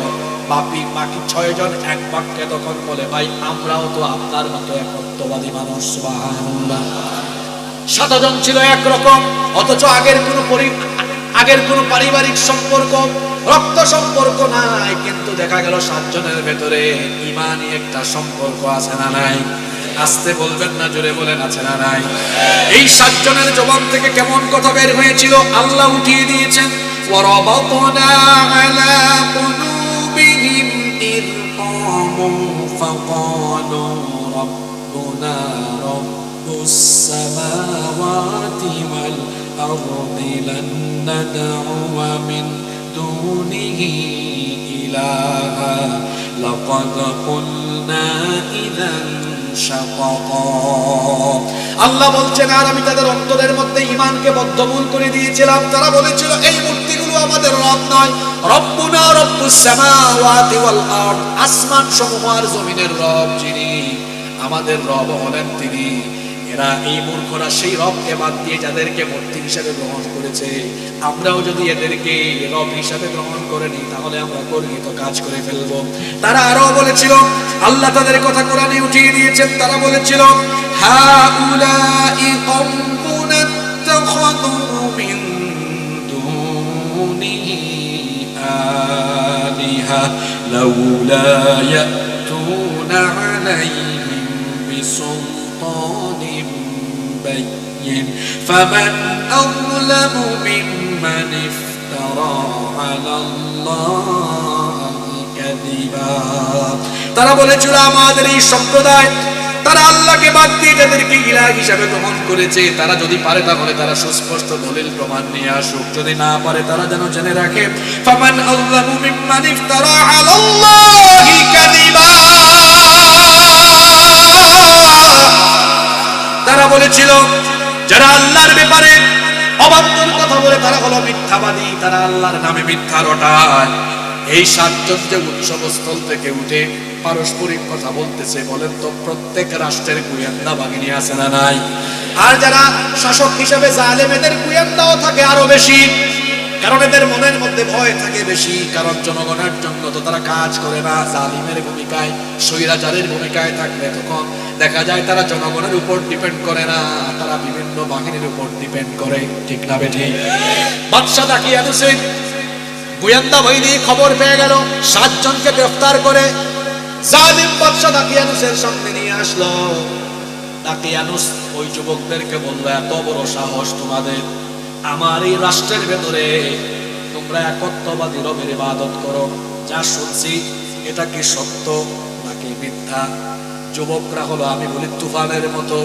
Speaker 1: বাকি 6 জন এক বাক্যে তখন বলে, ভাই আমরাও তো আপনার মতো একত্ববাদী মানুষ। সুবহানাল্লাহ। 7 জন ছিল একরকম, অথচ আগের কোনো পারিবারিক সম্পর্ক, রক্ত সম্পর্ক নাই, কিন্তু দেখা গেল 7 জনের ভেতরে ঈমানি একটা সম্পর্ক আছে না নাই? আসতে বলবেন না, জোরে বলেন আছে না নাই? এই 7 জনের জবান থেকে কেমন কথা বের হয়েছিল আল্লাহ উঠিয়ে দিয়েছেন। ওয়ারাবাতনা আলা কুলুবিহিম ইয ক্বামু ফাকালু রাব্বুনা রাব্বুস সামাওয়াতি ওয়াল আরদি লান নাদউয়া মিন দুনিহি ইলাহা লাকাদ কুলনা ইযান শাতাতা। আল্লাহ বলছেন, আর আমি তাদের অন্তরের মধ্যে ঈমানকে বদ্ধমূল করে দিয়েছিলাম। তারা বলেছিল এই মূর্তিগুলো আমাদের রব নয়, রব্বুনা রব্বুস সামাওয়াতি ওয়াল আরদ, আসমান সমূহ আর জমিনের রব যিনি, আমাদের রব হলেন তিনি। এরা এই মূর্খরা সেই রবকে বাদ দিয়ে যাদেরকে মূর্তি হিসাবে গ্রহণ করেছে, আমরাও যদি এদেরকে রব হিসাবে গ্রহণ করে নিই তাহলে আমরা গর্হিত কাজ করে ফেলবো। তারা আরো বলেছিল, আল্লাহ তাদের কথা কোরআনে উঠিয়ে দিয়েছেন, তারা বলেছিল হাউলাই কওমুন ইত্তাখাযু মিন দুনিহি আলিহা লাউলা ইয়াতুনা আলাইহিম বিসুলতানিন বাইয়িন ফামান আযলামু মিম্মান ইফতারা আলাল্লাহি কাযিবা। তারা বলেছিল আমাদের এই সম্প্রদায়, তারা আল্লাহকে বাদ দিয়ে যাদেরকে ইলাহ হিসাবে গ্রহণ করেছে, তারা যদি পারে তাহলে তারা সুস্পষ্ট দলিল প্রমাণ নিয়ে আসুক, যদি না পারে তারা যেন জেনে রাখে ফামান আযলামু মিম্মান ইফতারা আলাল্লাহি কাযিবা। তারা বলেছিল যারা আল্লাহর ব্যাপারে অবান্তর কথা বলে তারা হলো মিথ্যাবাদী, তারা আল্লাহর নামে মিথ্যা রটায়। এই সাতজন যে উৎসবস্থল থেকে উঠে পারস্পরিক কথা বলতেছে, বলেন তো প্রত্যেক রাষ্ট্রের গোয়েন্দা বাহিনী আছে না নাই? আর যারা শাসক হিসেবে জালেম, এদের গোয়েন্দাও থাকে আরো বেশি, কারণ এদের মনের মধ্যে ভয় থাকে বেশি, কারণ জনগণের জন্য তো তারা কাজ করে না। জালিমের ভূমিকায়, স্বৈরাচারের ভূমিকায় থাকলে তখন দেখা যায় তারা জনগণের উপর ডিপেন্ড করে না, তারা বিভিন্ন বাহিনীর উপর ডিপেন্ড করে, ঠিক না বেঠি? বাদশা দাকিয়ানুসের গোয়েন্দা বাহিনী খবর পেয়ে গেল, 7 জনকে গ্রেফতার করে জালিম বাদশা দাকিয়ানুসের সামনে নিয়ে আসলো। দাকিয়ানুস ওই যুবকদেরকে বলল, এত বড় সাহস তোমাদের, আমার এই রাষ্ট্রের ভেতরে তোমরা একত্ববাদী রবের ইবাদত করো, যা শুনছি এটা কি সত্য নাকি মিথ্যা? যুবকরা হলো, আমি বলি তুফানের মতো,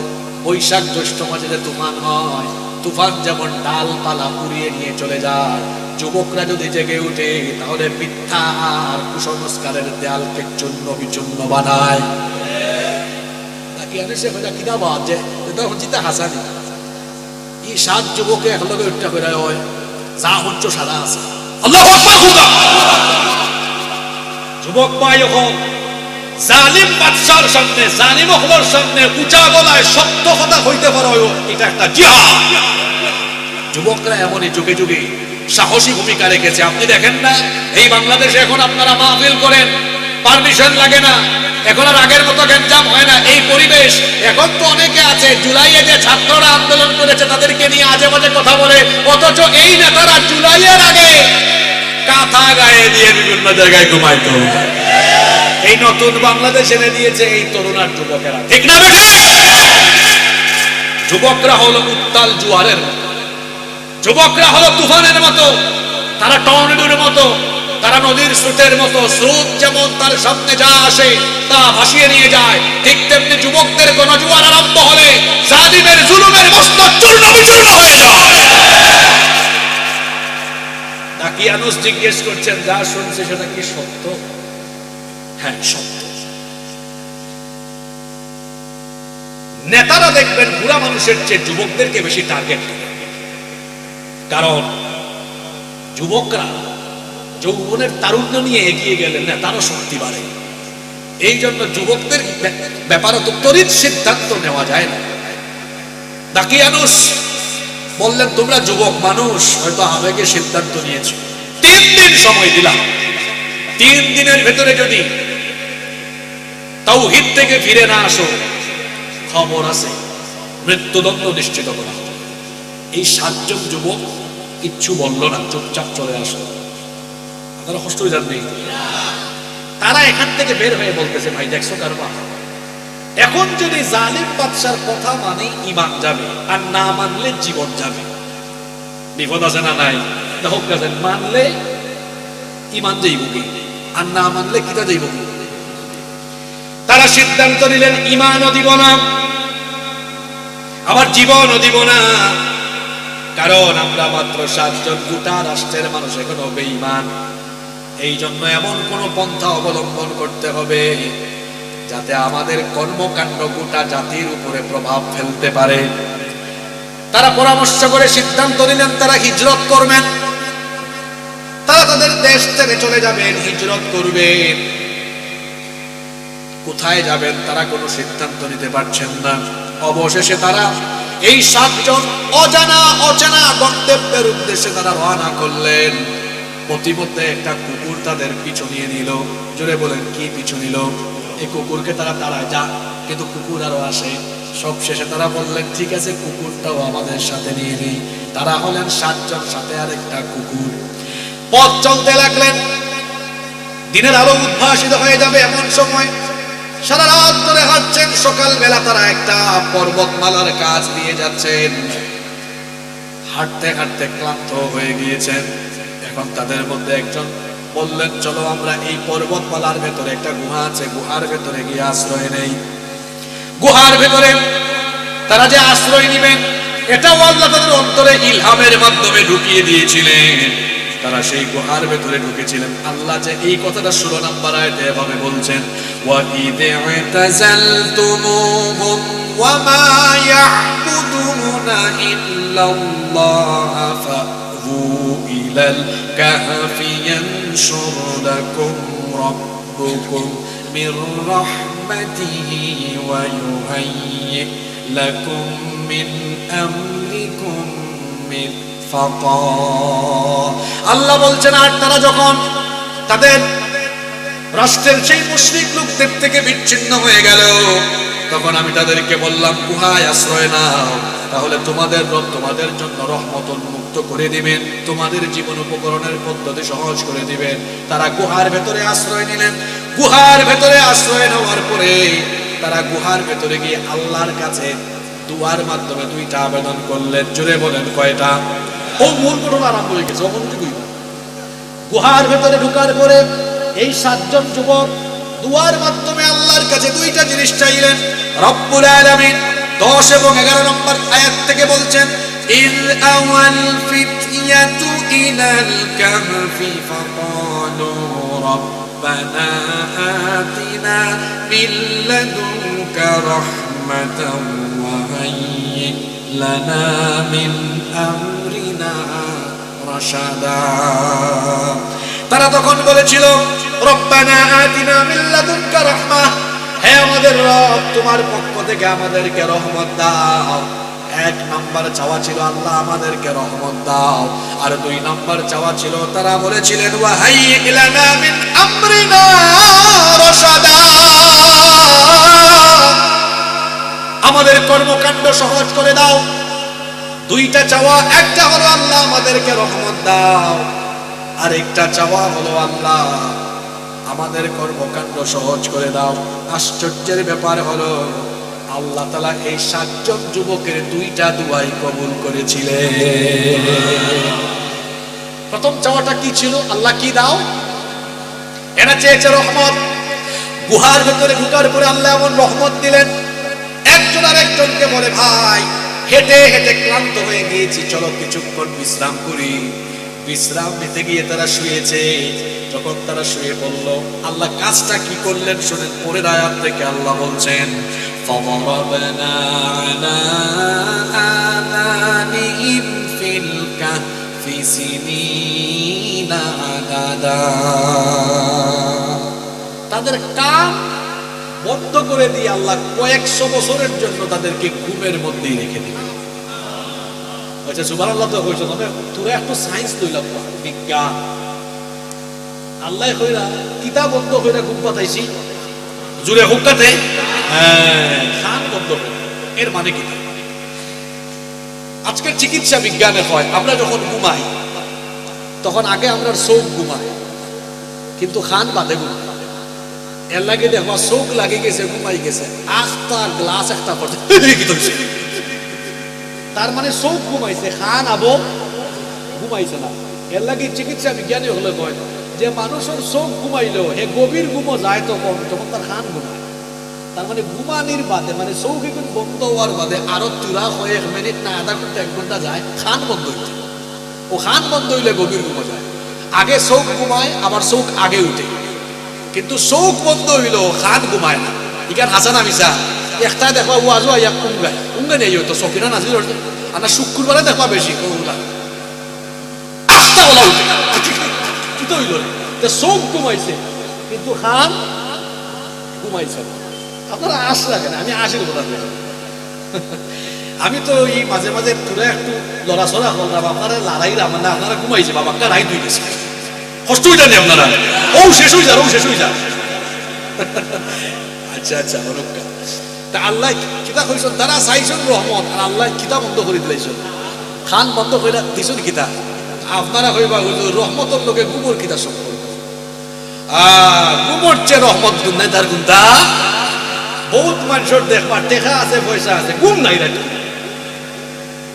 Speaker 1: বৈশাখ জ্যৈষ্ঠ মাসে যে তুফান হয়, তুফান যেমন ডালপালা উড়িয়ে নিয়ে চলে যায়, যুবকরা যদি জেগে উঠে তাহলে মিথ্যা আর কুসংস্কারের দেয়ালকে চূর্ণ বিচূর্ণ বানায়। নাকি আমি সে হয়ে কিনা বাজে জিতে হাসানি এই 7 যুবকে একলগে উঠতে করে হয়, যা হচ্ছ সারা আছে। আল্লাহু আকবার। খুদা যুবক ভাই যখন জালিম বাদশার সামনে, জালিম হওয়ার সামনে উঁচা গলায় সত্য কথা হইতে পারে, এটা একটা জিহাদ। যুবকরা এমনই যুগে যুগে সাহসী ভূমিকা রেখেছে। আপনি দেখেন না, এই বাংলাদেশে এখন আপনারা মাহফিল করেন, পারমিশন লাগে না, এখন আর আগের মতো গ্যাঞ্জাম হয় না। এই পরিবেশ এখন তো অনেকে আছে, জুলাইয়ে যে ছাত্ররা আন্দোলন করেছে তাদেরকে নিয়ে আজে বাজে কথা বলে, অথচ এই নেতারা জুলাইয়ের আগে কাঁথা গায়ে দিয়ে বিভিন্ন জায়গায় ঘুমাইতো। এই নতুন বাংলাদেশ এনে দিয়েছে এই তরুণার যুবকেরা, ঠিক না বেঠে? যুবকরা হলো উত্তাল জোয়ারের মতো, যুবকরা হলো তুফানের মতো, তারা টর্নেডোর মতো, তারা নদীর স্রোতের মতো, স্রোত যেমন তার সামনে যা আসে তা ভাসিয়ে নিয়ে যায়, ঠিক তেমনি যুবকদের গণজোয়ার আরম্ভ হলে জালিমের জুলুমের মস্তক চূর্ণ বিচূর্ণ হয়ে যায়। দাকিয়ানুস জিজ্ঞেস করছেন, যা শুনছে সেটা কি সত্য? হ্যাঁ সত্য। নেতারা দেখবেন বুড়া মানুষের চেয়ে যুবকদেরকে বেশি টার্গেট করে, কারণ যুবকরা যৌবনের তারুণ্য নিয়ে এগিয়ে গেলে নেতারও শক্তি বাড়ে। এই জন্য যুবকদের ব্যাপারে তো তড়িৎ সিদ্ধান্ত নেওয়া যায় না। দাকিয়ানুস বললেন, তোমরা যুবক মানুষ, হয়তো আবেগে সিদ্ধান্ত নিয়েছো, 3 দিন সময় দিলাম, 3 দিনের ভেতরে যদি তাওহীদ থেকে ফিরে না আসো, খবর আছে মৃত্যুদণ্ড নিশ্চিত করা হবে। এই 7 জন যুবক কিচ্ছু বললো না, চুপচাপ চলে আসলো। আপনারা কষ্ট হয়ে যাননি? তারা এখান থেকে বের হয়ে বলতেছে, ভাই দেখছো কারবা, এখন যদি জালিম বাদশার কথা মানে ঈমান যাবে, আর না মানলে জীবন যাবে। বিপদ আছে না নাই? দেখো কাজেন, মানলে ঈমান যাইব কি, আর না মানলে কিটা যাইব কি? তারা সিদ্ধান্ত নিলেন ঈমানও দিব না, আবার জীবনও দিব না, কারণ আমরা মাত্র 7 জন, গোটা রাষ্ট্রের মানুষ এখনো বেঈমান। এই জন্য এমন কোন পন্থা অবলম্বন করতে হবে যাতে আমাদের কর্মকাণ্ড গোটা জাতির উপরে প্রভাব ফেলতে পারে। তারা পরামর্শ করে সিদ্ধান্ত নিলেন তারা হিজরত করবেন, তারা তাদের দেশ থেকে চলে যাবেন, হিজরত করবেন। কোথায় যাবেন তারা কোনো সিদ্ধান্ত নিতে পারছেন না। অবশেষে তারা এই 7 জন অজানা অচেনা গন্তব্যের উদ্দেশ্যে তারা রওনা করলেন। প্রতিমধ্যে একটা কুকুর তাদের পিছু নিয়ে নিল। জোরে বলেন, কি পিছু নিল? এই কুকুরকে তারা তাড়ায়, যা, কিন্তু কুকুর আরো আসে। সব শেষে তারা বললেন, ঠিক আছে, কুকুরটাও আমাদের সাথে নিয়ে নেই। তারা হলেন 7 জন, সাথে আরেকটা কুকুর। পথ চলতে লাগলেন। দিনের আলো উদ্ভাসিত হয়ে যাবে এমন সময় সারা রাত ধরে হাঁটছেন। সকালবেলা তারা একটা পর্বতমালার কাছ দিয়ে যাচ্ছেন। হাঁটতে হাঁটতে ক্লান্ত হয়ে গিয়েছেন। এখন তাদের মধ্যে একজন বললেন, চলো আমরা এই পর্বতমালার ভেতরে একটা গুহা আছে, গুহার ভেতরে গিয়ে আশ্রয় নেই। গুহার ভেতরে তারা যে আশ্রয় নেবেন, এটাও আল্লাহ তাদের অন্তরে ইলহামের মাধ্যমে ঢুকিয়ে দিয়েছিলেন। তারা সেই গুহার ভেতরে ঢুকেছিলেন। আল্লাহ যে এই কথাটা 16 নম্বর আয়াতে এভাবে বলছেন, ওয়া ইযা তাযালতুমুহুম ওয়া মা ইয়া'বুদুনা ইল্লাল্লাহ ফা'যু ইলাল কাহফি ইয়ানশুর লাকুম রাব্বুকুম মির রাহমাতিহি ওয়া ইউহাইয়্যি লাকুম মিন আমরিকুম মিরফাকা। আল্লাহ বলছেন, আর তারা যখন তাদের রাষ্ট্রের সেই মুশরিক লোকদের থেকে বিচ্ছিন্ন হয়ে গেল, তখন আমি তাদেরকে বললাম, গুহায় আশ্রয় নাও, তাহলে তোমাদের রব তোমাদের জন্য রহমত উন্মুক্ত করে দিবেন, তোমাদের জীবন উপকরণের পদ্ধতি সহজ করে দিবেন। তারা গুহার ভেতরে আশ্রয় নিলেন। গুহার ভেতরে আশ্রয় নেওয়ার পরে তারা গুহার ভেতরে গিয়ে আল্লাহর কাছে দুয়ার মাধ্যমে 2টা আবেদন করলেন। জোরে বলেন, কয়টা? ও মূল ঘটনা আরম্ভ হয়ে গেছে। গুহার ভেতরে ঢুকার পরে এই 7 জন যুবক দুয়ার মাধ্যমে আল্লাহর কাছে 2টা জিনিস চাইলেন। রব্বুল আলামিন 10 এবং 11 নম্বর আয়াত থেকে বলছেন, ইয আওয়াল ফিতয়াতু ইলাল কাহফি ফাকালু রব্বানা আতিনা মিন লাদুনকা রাহমাতাও ওয়া হায়্যি লানা মিন আমরিনা রাশাদা। তারা তখন বলেছিল, রব্বানা আতিনা মিন লাদুনকা রাহমাহ, হে আমাদের রব, তোমার পক্ষ থেকে আমাদেরকে রহমত দাও। 1 নম্বর চাওয়া ছিল, আল্লাহ আমাদেরকে রহমত দাও। আর 2 নম্বর চাওয়া ছিল, তারা বলেছিলেন, ওয়া হায়্যি লানা মিন আমরিনা রাশাদা, আমাদের কর্মকাণ্ড সহজ করে দাও। 2টা চাওয়া, একটা হলো আল্লাহ আমাদেরকে রহমত দাও, আর একটা চাওয়া হলো আল্লাহ আমাদের কর্মকাণ্ড সহজ করে দাও। আশ্চর্যের ব্যাপার হলো আল্লাহ তাআলা এই 7 জন যুবকের 2টা দুআই কবুল করেছিলেন। প্রথম চাওয়াটা কি ছিল? আল্লাহ কি দাও? এরা চেয়েছে রহমত। গুহার ভেতরে ঢোকার পরে আল্লাহ এমন রহমত দিলেন, একজন আর একজনকে বলে, ভাই হেঁটে হেঁটে ক্লান্ত হয়ে গিয়েছি, চলো কিছুক্ষণ বিশ্রাম করি। বিশ্রাম নিতে গিয়ে তারা শুয়েছে। যখন তারা শুয়ে পড়ল, আল্লাহ কাজটা কি করলেন শুনেন। পরের আয়াত থেকে আল্লাহ বলছেন, ফাদারাবনা আলা আযানিহিম ফিল কাহফি সিনিনা আদাদা, তাদের কান বন্ধ করে দিয়ে আল্লাহ কয়েকশো বছরের জন্য তাদেরকে ঘুমের মধ্যেই রেখে দিলেন। আচ্ছা, সুবহানাল্লাহ তো কইছো, তবে তোরা একটু সায়েন্স লইলাম, বিজ্ঞান। আল্লাহ কইরা কিতাব বন্ধ কইরা ঘুম পাতাইছি, জুড়ে হুক্কাতে খান বন্ধ করে। এর মানে কি? আজকের চিকিৎসা বিজ্ঞানে হয়, আমরা যখন ঘুমাই তখন আগে আমরা চোখ ঘুমাই, কিন্তু খান বাদে ঘুমাই। এর লাগে দেখবা চোখ লাগে গেছে, ঘুমাই গেছে, 8টা গ্লাস একটা পড়ছে, তার মানে চোখ ঘুমাইছে, খান আবো ঘুমাইছে না। এর লাগে চিকিৎসা বিজ্ঞানী হলে কয় যে মানুষের চোখ ঘুমাইলেও হে গভীর ঘুমো যায় তখন তার খান ঘুমায়। তার মানে ঘুমানির বাদে, মানে চোখ এখন বন্ধ হওয়ার বাদে আরো 1 মিনিট না আধা ঘন্টা 1 ঘন্টা যায়, খান বন্ধ হইতে। ও খান বন্ধ হইলে গভীর ঘুমো যায়। আগে চোখ ঘুমায়, আবার চোখ আগে উঠে, কিন্তু চোখ বন্ধ হইল খান ঘুমায় না। ইকান হাসান আমিসা একটা দেখবা ওয়াজও আইয়া উঙ্গাই নেই তো চকিনা নাচি ধরছে। আর শুক্রবারে দেখবা বেশি ওগুলা 8টা ওলা উঠে কি তো হইল রে, চোখ ঘুমাইছে কিন্তু খান ঘুমাইছে। আপনারা আশ রাখেন, আমি আশির কথা বলি। আমি তো এই মাঝে মাঝে পুরো একটু লড়াচড়া করলাম, আপনারা লড়াইলাম মানে আপনারা ঘুমাইছে বাবা, একটা রাইট হয়ে গেছে, কষ্ট হইটা নেই আপনারা, ও শেষ হয়ে যান, ও শেষ হয়ে যান। আচ্ছা আচ্ছা, অরক্কা তা আল্লাহ কিতাব হয়েছেন, তারা চাইছেন রহমত, আর আল্লাহ কিতাব বন্ধ করে দিলাইছেন, খান বন্ধ করে দিছেন কিতাব। আপনারা হইবা হুজুর রহমতের লোকে গুমর কিতাব সম্পর্ক, গুমর চেয়ে রহমত নাই তার গুন্তা। বহুত মানুষের দেখবা টেকা আছে, পয়সা আছে, গুম নাই রাখি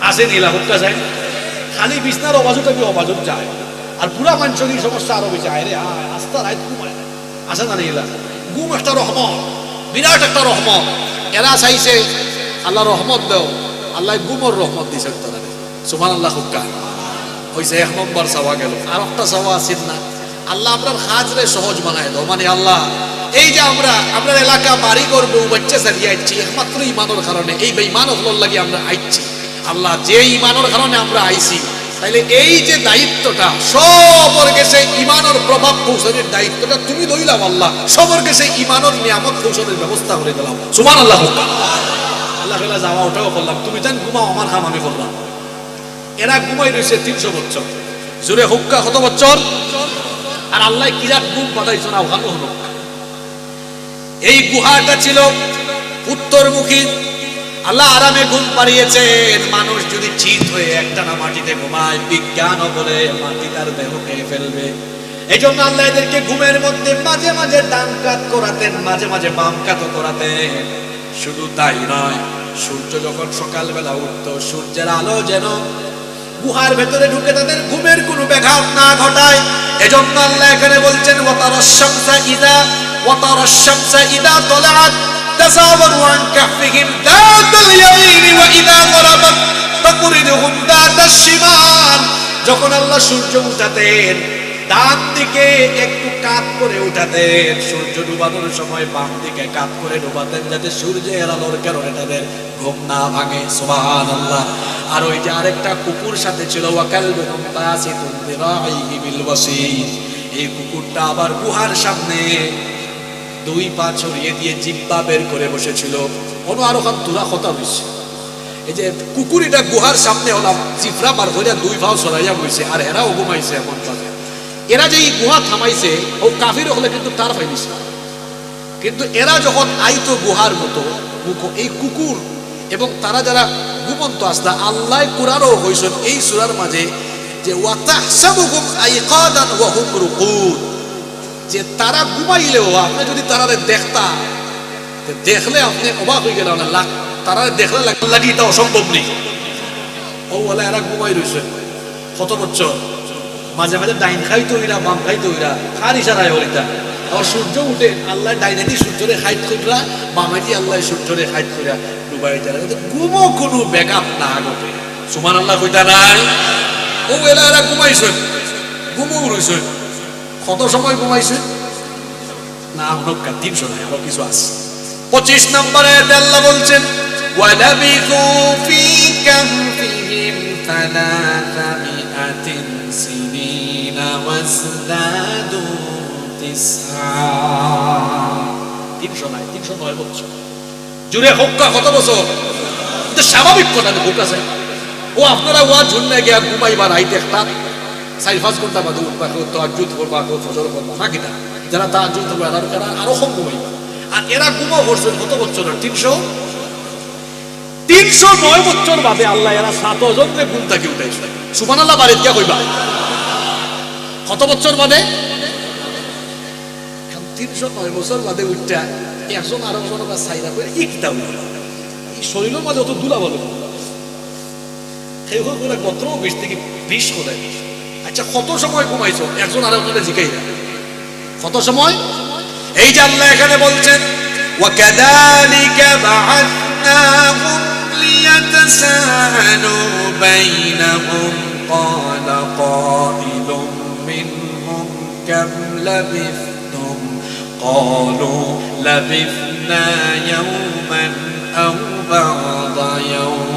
Speaker 1: আসে নিলা হুক্কা যায়, খালি বিছনার অবাজুটা কি অবাজুট যায়, আর পুরা মানুষের এই সমস্যা আরো বেশি আয় রে, আস্তা রাত ঘুমায় আসে না নিলা। গুম একটা রহমত, বিরাট একটা রহমত। এরা চাইছে আল্লাহ রহমত দেও, আল্লাহ গুমর রহমত দিছে তারা। সুবহানাল্লাহ, হুক্কা হইছে 1 নম্বর চাওয়া গেল। আর একটা চাওয়া আছে না, আল্লাহ আপনার কাজরে সহজ বানায় দাও। মানে আল্লাহ এই যে আমরা আপনার এলাকা বাড়ি করবো বাচ্চা চালিয়ে আইছি একমাত্র ইমানের কারণে, এই বেঈমান হল লাগি আমরা আইছি। আল্লাহ যে ইমানের কারণে আমরা আইছি, তাইলে এই যে দায়িত্বটা সবর গেছে ইমানের প্রভাব পৌঁছানোর দায়িত্বটা তুমি লইলাম আল্লাহ, সবর গেছে ইমানের নিয়ামত পৌঁছানোর ব্যবস্থা করে দিলাম। সুবহানাল্লাহ, আল্লাহ খেলা যাওয়া ওটাও করলাম, তুমি জান ঘুমাও, আমার কাম আমি করলাম। এরা ঘুমাই রয়েছে 300 বছর, জোরে হুক্কা কত বছর, আর আল্লাহ কিরাত ঘুম পাঠাইছো না ভালো হলো। এই গুহাটা ছিল উত্তরমুখী, আল্লাহ আরামে ঘুম পাড়িয়েছেন। মানুষ যদি চিত হয়ে একটানা মাটিতে ঘুমায়, বিজ্ঞান বলে মাটি তার দেহ খেয়ে ফেলবে। এই জন্য আল্লাহ এদেরকে ঘুমের মধ্যে মাঝে মাঝে ডান কাত করাতেন, মাঝে মাঝে বাম কাত করাতেন। শুধু তাই নয়, সূর্য যখন সকালবেলা উঠতো, সূর্যের আলো যেন গুহার ভেতরে ঢুকে তাদের ঘুমের কোনো ব্যাঘাত না ঘটায়। এজন্য আল্লাহ এখানে বলছেন ওয়াতারাশ শামসা ইদা তালাআত তাসাওয়ারু আন কাহফিহিম দাতাল ইয়ামিনি ওয়া ইদা গরাবাত তাকরিদুহুম দাতাশ শিমাল। যখন আল্লাহ সূর্য উঠাতেন ডান দিকে একটু কাত করে উঠাতেন, সূর্য ডুবানোর সময় বাম দিকে কাত করে ডুবাতেন, যাতে সূর্যের আলোর কারণে তাদের ঘুম না ভাঙে। সুবহানাল্লাহ। আর ওই যে আরেকটা কুকুর সাথে ছিল, ওয়াকালবুহুম বাসিতুন যিরাইহি বিল ওয়াসিদ। এই কুকুরটা আবার গুহার সামনে 2 পা ছড়িয়ে দিয়ে জিহ্বা বের করে বসেছিল। কোনো আরো খান তুলা কথা হইছে, এই যে কুকুরিটা গুহার সামনে হলাম জিহ্বা বার করে 2 পা ছড়াইয়া বইছে, আর এরাও ঘুমাইছে এমন ভাবে। এরা যে এই গুহা থামাইছে, ও কাফির হলে কিন্তু তার ফাইনিছে, কিন্তু এরা যখন আইতো গুহার মতো এই কুকুর এবং তারা যারা ঘুমন্ত আসতা, আল্লাহ কুরআনও হইছেন এই সূরার মাঝে যে ওয়াতাহসাবুহুম আইকাদান ওয়া হুম রুকুদ, যে তারা ঘুমাইলেও আপনি যদি তারারে দেখতা, দেখলে আপনি অবাক হয়ে গেলেন না, তারা দেখলে লাগি এটা অসম্ভব নেই। ও বলে এরা ঘুমাই রয়েছে কত বছর, মাঝে মাঝে ডাইন খাইতো এরা, বাম খাইতো এরা, খার ইশারায় হলিতা। আবার সূর্য উঠে আল্লাহ ডাইনে দিয়ে সূর্যরে খাইত কইরা, বামে দিয়ে আল্লাহ সূর্যরে খাইত কইরা ডুবাই দেয়, ঘুমো কোনো ব্যাঘাত না ঘটে। সুবহানাল্লাহ কইতা নাই। ও এরা ঘুমাইছে, ঘুমো রয়েছে। কত সময় ঘুমাইছে না, আমরা 300 নাই, আরো কিছু আছে। 25 নম্বরে আল্লাহ বলছেন ওয়ালাবিথু ফি কাহফিহিম 300 সিনিনা ওয়াজদাদু 9 নাই, 309 বছর। জুড়ে হোক্কা কত বছর, এটা স্বাভাবিক কথা না হোক্কা চাই। ও আপনারা ওয়া ঝুন্নে গিয়া ঘুমাইবার আইতে একটা 4-5 ঘন্টা বাদে উঠবা, তাহাজ্জুদ করবা, ফজর করবা না, কিনা যারা তাহাজ্জুদ করবে এরা আরো কম ঘুমাইবা। আর এরা ঘুমো করছেন কত বছর, 309 বছর বাদে আল্লাহ এরা 7 জনকে ঘুম থেকে উঠাইছে। সুবহানাল্লাহ, বাড়িতে গিয়া কইবা কত বছর বাদে, 309 বছর বাদে উঠটা একজন আরো জনকে সাইরা করে কি কিতাব এই শরীরের মাঝে অত দুলা বলে সেই করে কত 20 থেকে 20 কোথায়। আচ্ছা কত সময় ঘুমাইছো, একজন আরো জনকে জিজ্ঞাই না কত সময়। এই যে আল্লাহ এখানে বলছেন ওয়াকাযালিকা বা'আথনাহুম লিয়াতাসাআলু বাইনাহুম ক্বালা কাইলুম মিনহুম কাম লাবিথতুম ক্বালু লাবিথনা ইয়াওমান আও বা'দা ইয়াওম।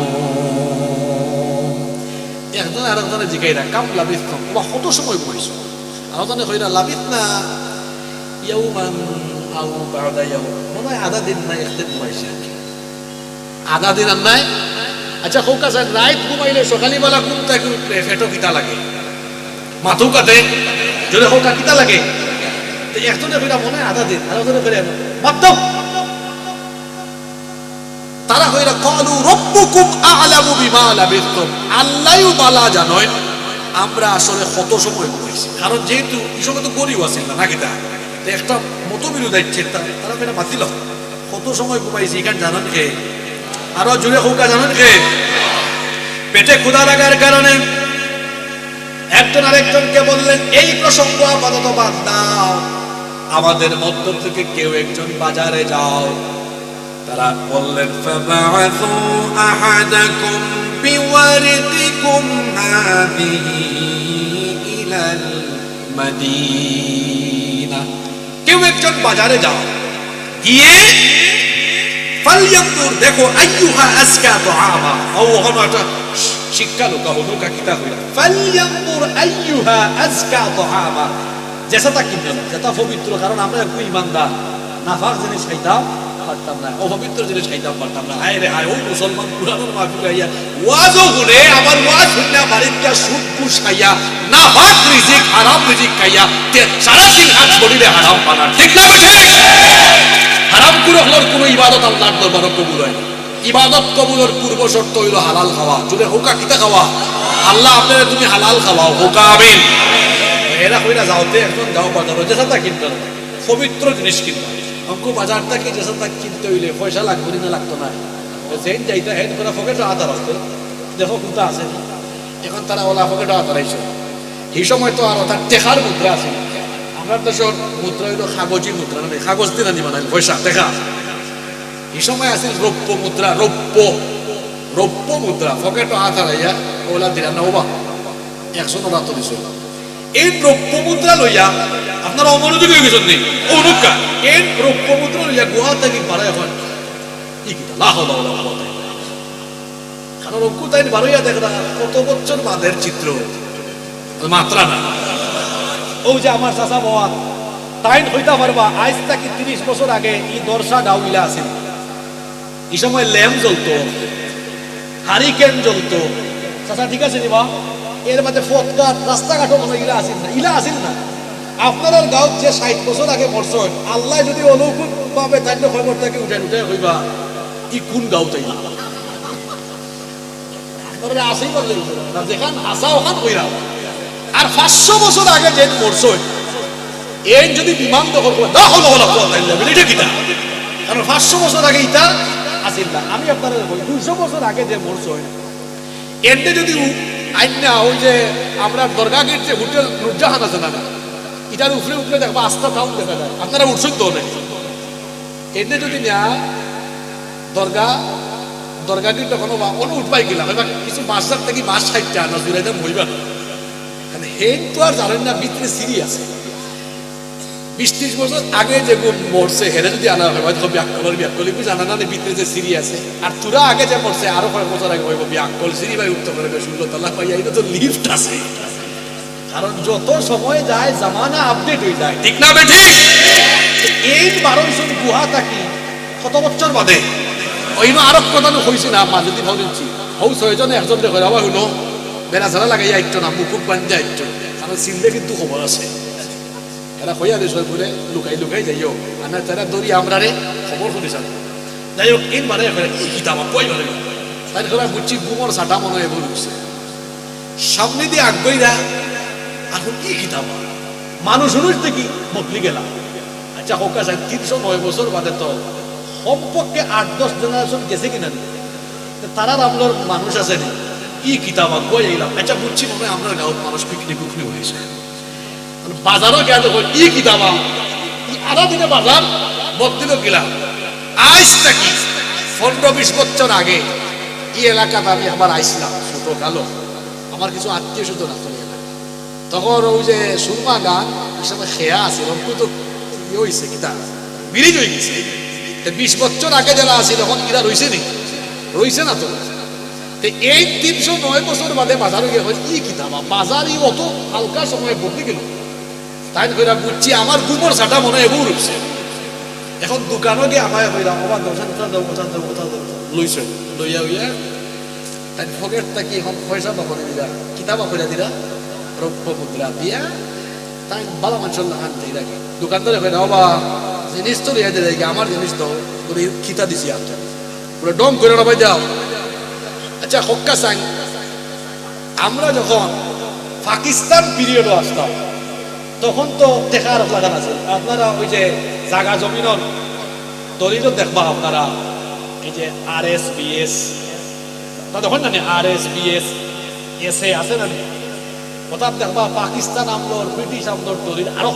Speaker 1: একজন আরেকজনে জিজ্ঞাসা কাম লাবিথতুম, ওয়া কত সময় ঘুমাইছো, আরেকজনে কইরা লাবিথনা ইয়াওমান আও বা'দা ইয়াওম, মনে হয় আধা দিন না একদিন ঘুমাইছে। আধা দিন আর নাই। আচ্ছা হোক আছে রাত ঘুমাইলে সকালবেলা ঘুম থেকে উঠলে ফেটো কিতা লাগে, মাথু কাটে, যদি হোক কিতা লাগে। একজনে ফেরা মনে হয় আধা দিন, আর একজনে ফেরে মাধ্যম তারা হইরা ক্বালু রাব্বুকুম আ'লামু বিমা লাবিসতুম, আল্লাহই বালা জানেন আমরা আসলে কত সময় ঘুমাইছি। কারণ যেহেতু এই সময় তো গরিব আছিল না কিতা, তো একটা মতবিরোধ আছে, তারা ফেরা বাতিল কত সময় ঘুমাইছি এখান জানেন কে? আরো জুড়ে হোকা জানেন কে? পেটে ক্ষুধা লাগার কারণে একজন আরেকজনকে বললেন এই প্রসঙ্গ আপাতত বাদ দাও, আমাদের মধ্য থেকে কেউ একজন বাজারে যাও। তারা বললেন ফাবা'আথু আহাদাকুম বিওয়ারিদিকুম হাযিহি ইলাল মাদিনা, কেউ একজন বাজারে যাও, গিয়ে ফালইয়ানজুর দেখো আইয়ুহা আজকা তুআমা, ও ওখানে শিক্ষা লোকা হলো কিতা হইলা ফালইয়ানজুর আইয়ুহা আজকা তুআমা, যেটা কিনবেন যেটা পবিত্র, কারণ আমরা একটু ইমানদার, নাফাক জিনিস খাইতাম পারতাম না, অপবিত্র জিনিস খাইতাম পারতাম না। হায় রে হায়, ও মুসলমান কুরআনের মাহফিল আইয়া ওয়াজও শুনে, আবার ওয়াজ শুনলে বাড়িতে সুদ ঘুষ খাইয়া নাফাক রিজিক হারাম রিজিক খাইয়া সারা দিন হাত শরীরে হারাম বানার, ঠিক না বেঠে? হারাম কুরহলর কোনো ইবাদত আল্লাহর দরবারে কবুল হয় না। ইবাদত কবুলের পূর্ব শর্ত হইল হালাল খাওয়া। যদি হোকা কিতা খাওয়া, আল্লাহ আপনারা তুমি হালাল খাওয়াও, হোকা আমিন। এরা কইরা যাওতে একজন যাও বাজারে যেটা কিনতে পবিত্র জিনিস কিনতে, অঙ্ক বাজার থেকে যেটা কিনতে হইলে পয়সা লাগবে না, লাগতো না, যেন যাইতে হেড করে পকেটে হাত রাখতে দেখো কোনটা আছে। এখন তারা ওলা পকেটে হাত রাখছে, এই সময় তো আর তার টেকার মুদ্রা আছে। আমরা দেশের মুদ্রা হইল কাগজি মুদ্রা, না কাগজ দিন আনি বানাইল পয়সা টেকা। এই সময় আছে রৌপ্য মুদ্রা, রৌপ্য মুদ্রা পকেটে হাত হারাইয়া ওলা দিলাম না, ওবা 100 টাকা তো দিছ। এই রৌপ্য মুদ্রা লইয়া আপনারা অমনোযোগী হয়ে গেছেন, নেই অনুকা এই রৌপ্য মুদ্রা লইয়া গোয়া থেকে বাড়াই হয় কি কিতা লাহ কারণ অঙ্কু তাই বাড়াইয়া দেখরা কত বছর বাঁধের চিত্র মাত্রা না। ও যে আমার চাচা বাবা তাই হইতা পারবা আজ থেকে 30 বছর আগে এই দর্শা ডাউইলা আছে, এই সময় ল্যাম্প জ্বলতো, হারিকেন জ্বলতো। চাচা ঠিক আছে নিবা, এর মাঝে ফটকার রাস্তাঘাটও মনে ইলা আসিল না, ইলা আসিল না। আপনার গাঁৱত যে 60 বছর আগে মরছেন, আল্লাহ যদি অলৌকিক ভাবে তাই খবর থেকে উঠে উঠে কইবা ই কোন গাঁও তাই আপনারা আসেই বললে না, যেখান আসা ওখান কইরা। আর 500 বছর আগে যে মরছেন এই যদি বিমান দখল করে দাও হলো হলো এটা কিটা, কারণ 500 বছর আগে ইটা আসিল না। আমি আপনারা বলি 200 বছর আগে যে মরছেন এতে যদি আইনা ওই যে আমরা দরগা গেট যে হোটেল নুরজাহান আছে না, এটার উপরে উপরে দেখবা আস্থা টাউন দেখা যায়, আপনারা উঠছেন তো অনেক। এতে যদি না দরগা গেট তখন অন্য উঠবাই গেলাম, এবার কিছু বাসার থেকে বাস 60টা আনা জুড়ে দেন হইবা, কারণ হেন তো আর জানেন না ভিতরে সিঁড়ি আছে। 20-30 বছর আগে যে মরছে হেরে যদি আনা হয় হয়তো ব্যাককলি জানা না ভিতরে যে সিঁড়ি আছে। আর তোরা আগে যে মরছে আরো কয়েক বছর আগে হইব ব্যাককল সিঁড়ি ভাই উঠতে পারবে 16 তলা পাইয়া, এটা তো লিফট আছে। কারণ যত সময় যায় জামানা আপডেট হয়ে যায়, ঠিক না বেঠিক? এই 1200 গুহা থাকি কত বছর বাদে ওইনো আরো কথা হয়েছে না মা যদি ভাবছি হৌ 6 জনে একজন দেখো আবার হইলো বেড়া ছাড়া লাগাইয়া একটু না মুকুব বান্ধা একটু, কারণ চিনলে কিন্তু খবর আছে। এরা হইয়া দেশ বলে লুকাই লুকাই যাইও আনা তারা দৌড়ি আমরা রে খবর শুনিস। যাই হোক এই মানে কি কিতাব কই ভালো তাই করে বুঝছি গুমর সাটা মনে হয় বলছে সামনে দিয়ে আগ্রহীরা এখন কি কিতাব মানুষ শুনুস কি বদলি গেলাম। আচ্ছা হোক আছে 309 বছর বাদে তো সম্পর্কে 8-10 জেনারেশন গেছে কিনা, তারা আমরার মানুষ আছে নি কি কিতাব কই এলাম। আচ্ছা বুঝছি মনে হয় আমরা গাঁৱত মানুষ পিকনিক উঠনি হয়েছে, বাজারও গেল ই কিতাবা আধা দিনে বাজার বদলিল গেলাম। আজ থেকে 15-20 বছর আগে এই এলাকাতে আমি আবার আইসলাম ছোট কালো, আমার কিছু আত্মীয় স্বজন আছে তখন ওই যে সুরমা গান হিসাবে খেয়া আছে অঙ্কু তো ইয়ে হয়েছে কিতা ব্রিজ হয়ে গেছে। 20 বছর আগে যারা আছে তখন কিরা রয়েছে নি, রয়েছে না তো। এই 309 বছর বাদে বাজারে গিয়ে ই কিতাবা বাজার ই অত হালকা সময় বদলে গেল। তাই করে বুঝছি আমার গুমর ছাটা মনে হয় এগুলো রুখছে। এখন দোকানও গিয়ে আমায় হইলাম আমার দোকান লইছে লইয়া উইয়া তাই পকেট থাকি এখন পয়সা বাপরে দিলা কিতাব বাপরে দিলা রৌপ্য মুদ্রা দিয়া তাই ভালো মানুষের লাগান দিয়ে রাখি দোকানদারে কই না বাবা জিনিস তো লিয়া দিয়ে রাখি আমার জিনিস তো পুরো খিতা দিছি আনতে পুরো ডম করে রবাই দাও আচ্ছা হক্কা সাং আমরা যখন পাকিস্তান পিরিয়ডও আসতাম তখন তো দেখার লাগান আছে আপনারা ওই যে জায়গা জমিনের দলিলও দেখবা আপনারা এই যে RSBS তখন না RSBS এসে আছে না কথা দেখবা পাকিস্তান আমলর ব্রিটিশ আমলর দলিল আরো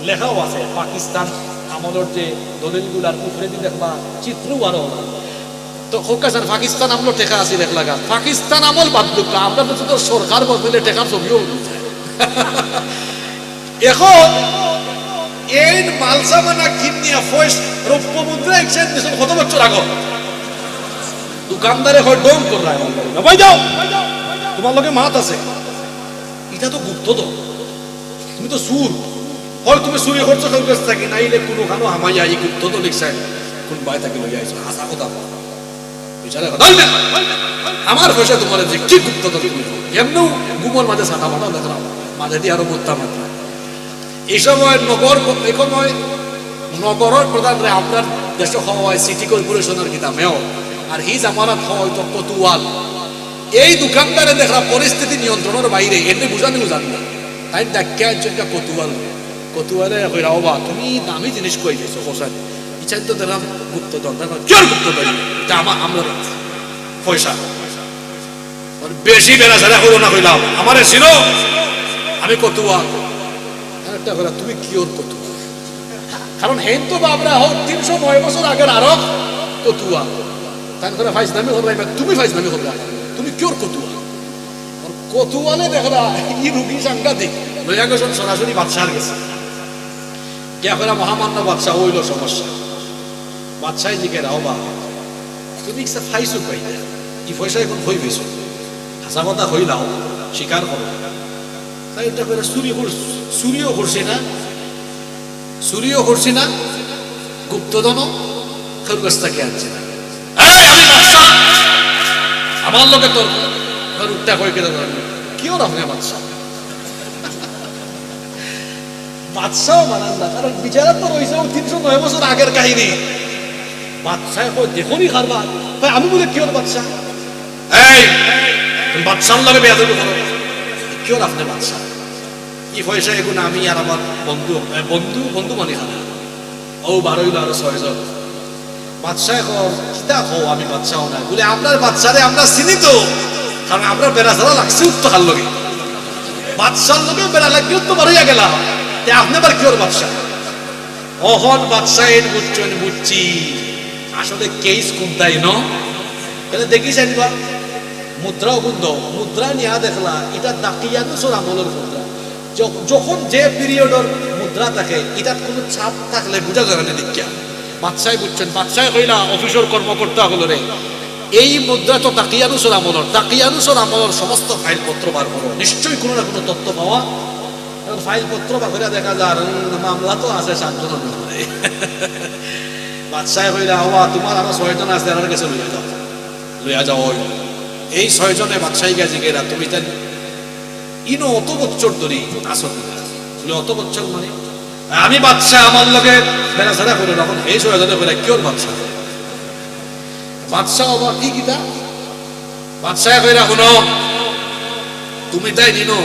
Speaker 1: লেখাও আছে পাকিস্তান আমলর যে দলিলগুলার উপরে দিয়ে দেখবা চিত্রও আরো তো হোকাসান পাকিস্তান আমলর টেকা আছে লেখ লাগা পাকিস্তান আমল বাদ দুঃখ আমরা তো সরকার বদলে টেকার ছবিও এখন এই মালসামানা কিনিয়া ফয়েস রৌপ্য মুদ্রা এক্সচেঞ্জ দিয়েছেন কত বছর আগে দোকানদারে হয় ডং করে ভাই যাও তোমার লগে মাত আছে এটা তো গুপ্ত তো তুমি তো সুর হয় তুমি চুরি করছো কেউ কাছ থাকি নাইলে কোনো খানো হামাইয়া এই গুপ্ত তো লিখছেন কোন বাই থাকি লইয়া আইছো হাসা কথা বিচারে কথা আমার পয়সা তোমার যে কি গুপ্ত তো তুমি এমনও গুমর মাঝে ছাতা মাথা দেখলাম মাঝে দিয়ে আরো মুদ্রা মাত্রা এই সময় নগরের প্রধানরে আপনার দেশে হওয়ায় সিটি কর্পোরেশনের কিতা মেয়র আর হিজ আমানত হয় তো কতুয়াল এই দোকানদারে দেখা পরিস্থিতি নিয়ন্ত্রণের বাইরে এমনি বুঝানি না তাই দেখা একটা কতুয়ালে কইরা বাবা তুমি দামি জিনিস কই দিয়েছো হোসেন ইচ্ছা তো দেখলাম গুপ্তধন চোর গুপ্তধন এটা আমরা পয়সা বেশি বেড়া ছাড়া হলো না কইলাম আমারে ছিল আমি কতুয়াল একটা কথা তুমি কি ওর কতুয়াল কারণ হেন তো বাবরা হোক 309 বছর আগের আরব কতুয়াল তাই করে ফাইজ নামে হল তুমি ফাইজ নামে হল তুমি কি ওর কতুয়াল কতুয়ালে দেখলা এই রুগী সাংঘাতিক লইয়া গেছেন সরাসরি বাদশাহ গেছে কে করে মহামান্য বাদশাহ হইল সমস্যা বাদশাহ জিকে রাওবা তুমি একটা ফাইসু কইলে ই পয়সা এখন হই বেশি হাসা কথা হইলাও স্বীকার করো তাই এটা করে চুরিও করছি না গুপ্তধন কেউ কাছ থেকে আনছে না আমি বাদশাহ আমার লোকে তোর উঠটা কই কেটে কিও আপনি বাদশাহ বাদশাহ বানান না কারণ বিচারা তো রয়েছে 309 বছর আগের কাহিনী বাদশাহ দেখুনি খারবার ভাই আমি বলে কিওর বাদশাহ এই বাদশাহ লাগে বেয়াদবি করো কিওর আপনি বাদশাহ ই পয়সা এখন আমি আর আমার বন্ধু মনে খানা ও 12 আর 6 জন বাদশাহ কিতা হো আমি বাদশাহ না বলে আপনার বাদশারে আমরা চিনি তো কারণ আমরা বেড়া ছাড়া লাগছে উত্তর হার লগে বাদশার লগে বেড়া লাগিয়ে তো বাড়িয়া গেলাম আপনি আবার কিওর বাদশাহ অহন বাদশাহ এর বুঝছি আসলে কেস কোনটাই ন তাহলে দেখিস একবার মুদ্রাও গুন্দ মুদ্রা নিয়া দেখলা এটা দাকিয়ানুসর আমলের মুদ্রা যখন যে পিরিয়ডের মুদ্রা থাকে এটা কোনো ছাপ থাকলে বোঝা যাবে না দীক্ষা বাদশাহ বুঝছেন বাদশাহ কইলা অফিসের কর্মকর্তা হলো রে এই মুদ্রা তো দাকিয়ানুসর আমলের সমস্ত ফাইলপত্র বার করো নিশ্চয়ই কোনো না কোনো তথ্য পাওয়া ফাইলপত্র বা করে দেখা যায় মামলা তো আছে শান্তনু বাদশাহ কইলা হওয়া তোমার আরো 6 জন আছে আর কাছে লইয়া যাও এই 6 জনে বাদশাহী গেছে গেরা তুমি তাই ইনো অত বছর ধরে আসো বলে অত বছর মানে আমি বাদশাহ আমার লগে বেড়াছাড়া করে তখন এই 6 জনে বলে কিওর বাদশাহ আবার কি কিতা বাদশাহ কইরা শুনো তুমি তাই নিনো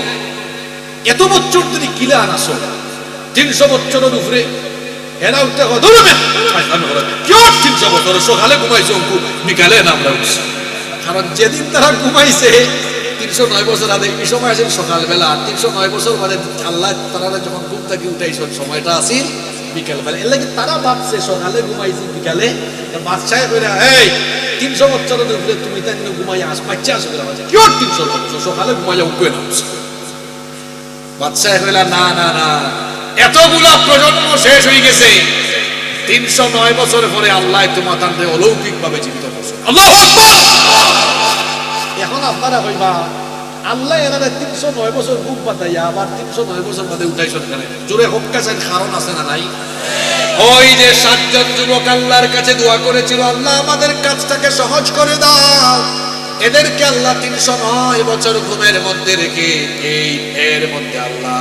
Speaker 1: এত বছর ধরে কিলা আনাছো 300 বছরের উপরে এরা উঠতে ধরবে কেউ 300 বছর সকালে ঘুমাইছে অঙ্কু বিকালে আমরা উঠছি কারণ যেদিন তারা ঘুমাইছে 309 বছর আগে এই সময় আসেন সকালবেলা 309 বছর মানে আল্লাহ তারা যখন ঘুম থেকে উঠাইছে সময়টা আসিল বিকালবেলা এর লাগে তারা ভাবছে সকালে ঘুমাইছে বিকালে বাদশাহ কইরা এই 300 বছরের উপরে তুমি তাই ঘুমাই আস বাচ্চা আসবে কেউ 300 বছর সকালে ঘুমাইয়া উঠবে না বাদশাহ কইলা না না না এতগুলা প্রজন্ম শেষ হয়ে গেছে 309 বছর পরে আল্লাহ তোমাদের অলৌকিক ভাবে জীবিত করছে আল্লাহু আকবার এখন আপনারা কইবা আল্লাহ এনারা 309 বছর ঘুম পাতাইয়া আবার 309 বছর বাদে উঠাইছেন কেন? জোরে হোক কাছেন, কারণ আছে না নাই? ওই যে 7 জন যুবক আল্লাহর কাছে দোয়া করেছিল, আল্লাহ আমাদের কাজটাকে সহজ করে দাও, এদেরকে আল্লাহ 309 বছর ঘুমের মধ্যে রেখে এর মধ্যে আল্লাহ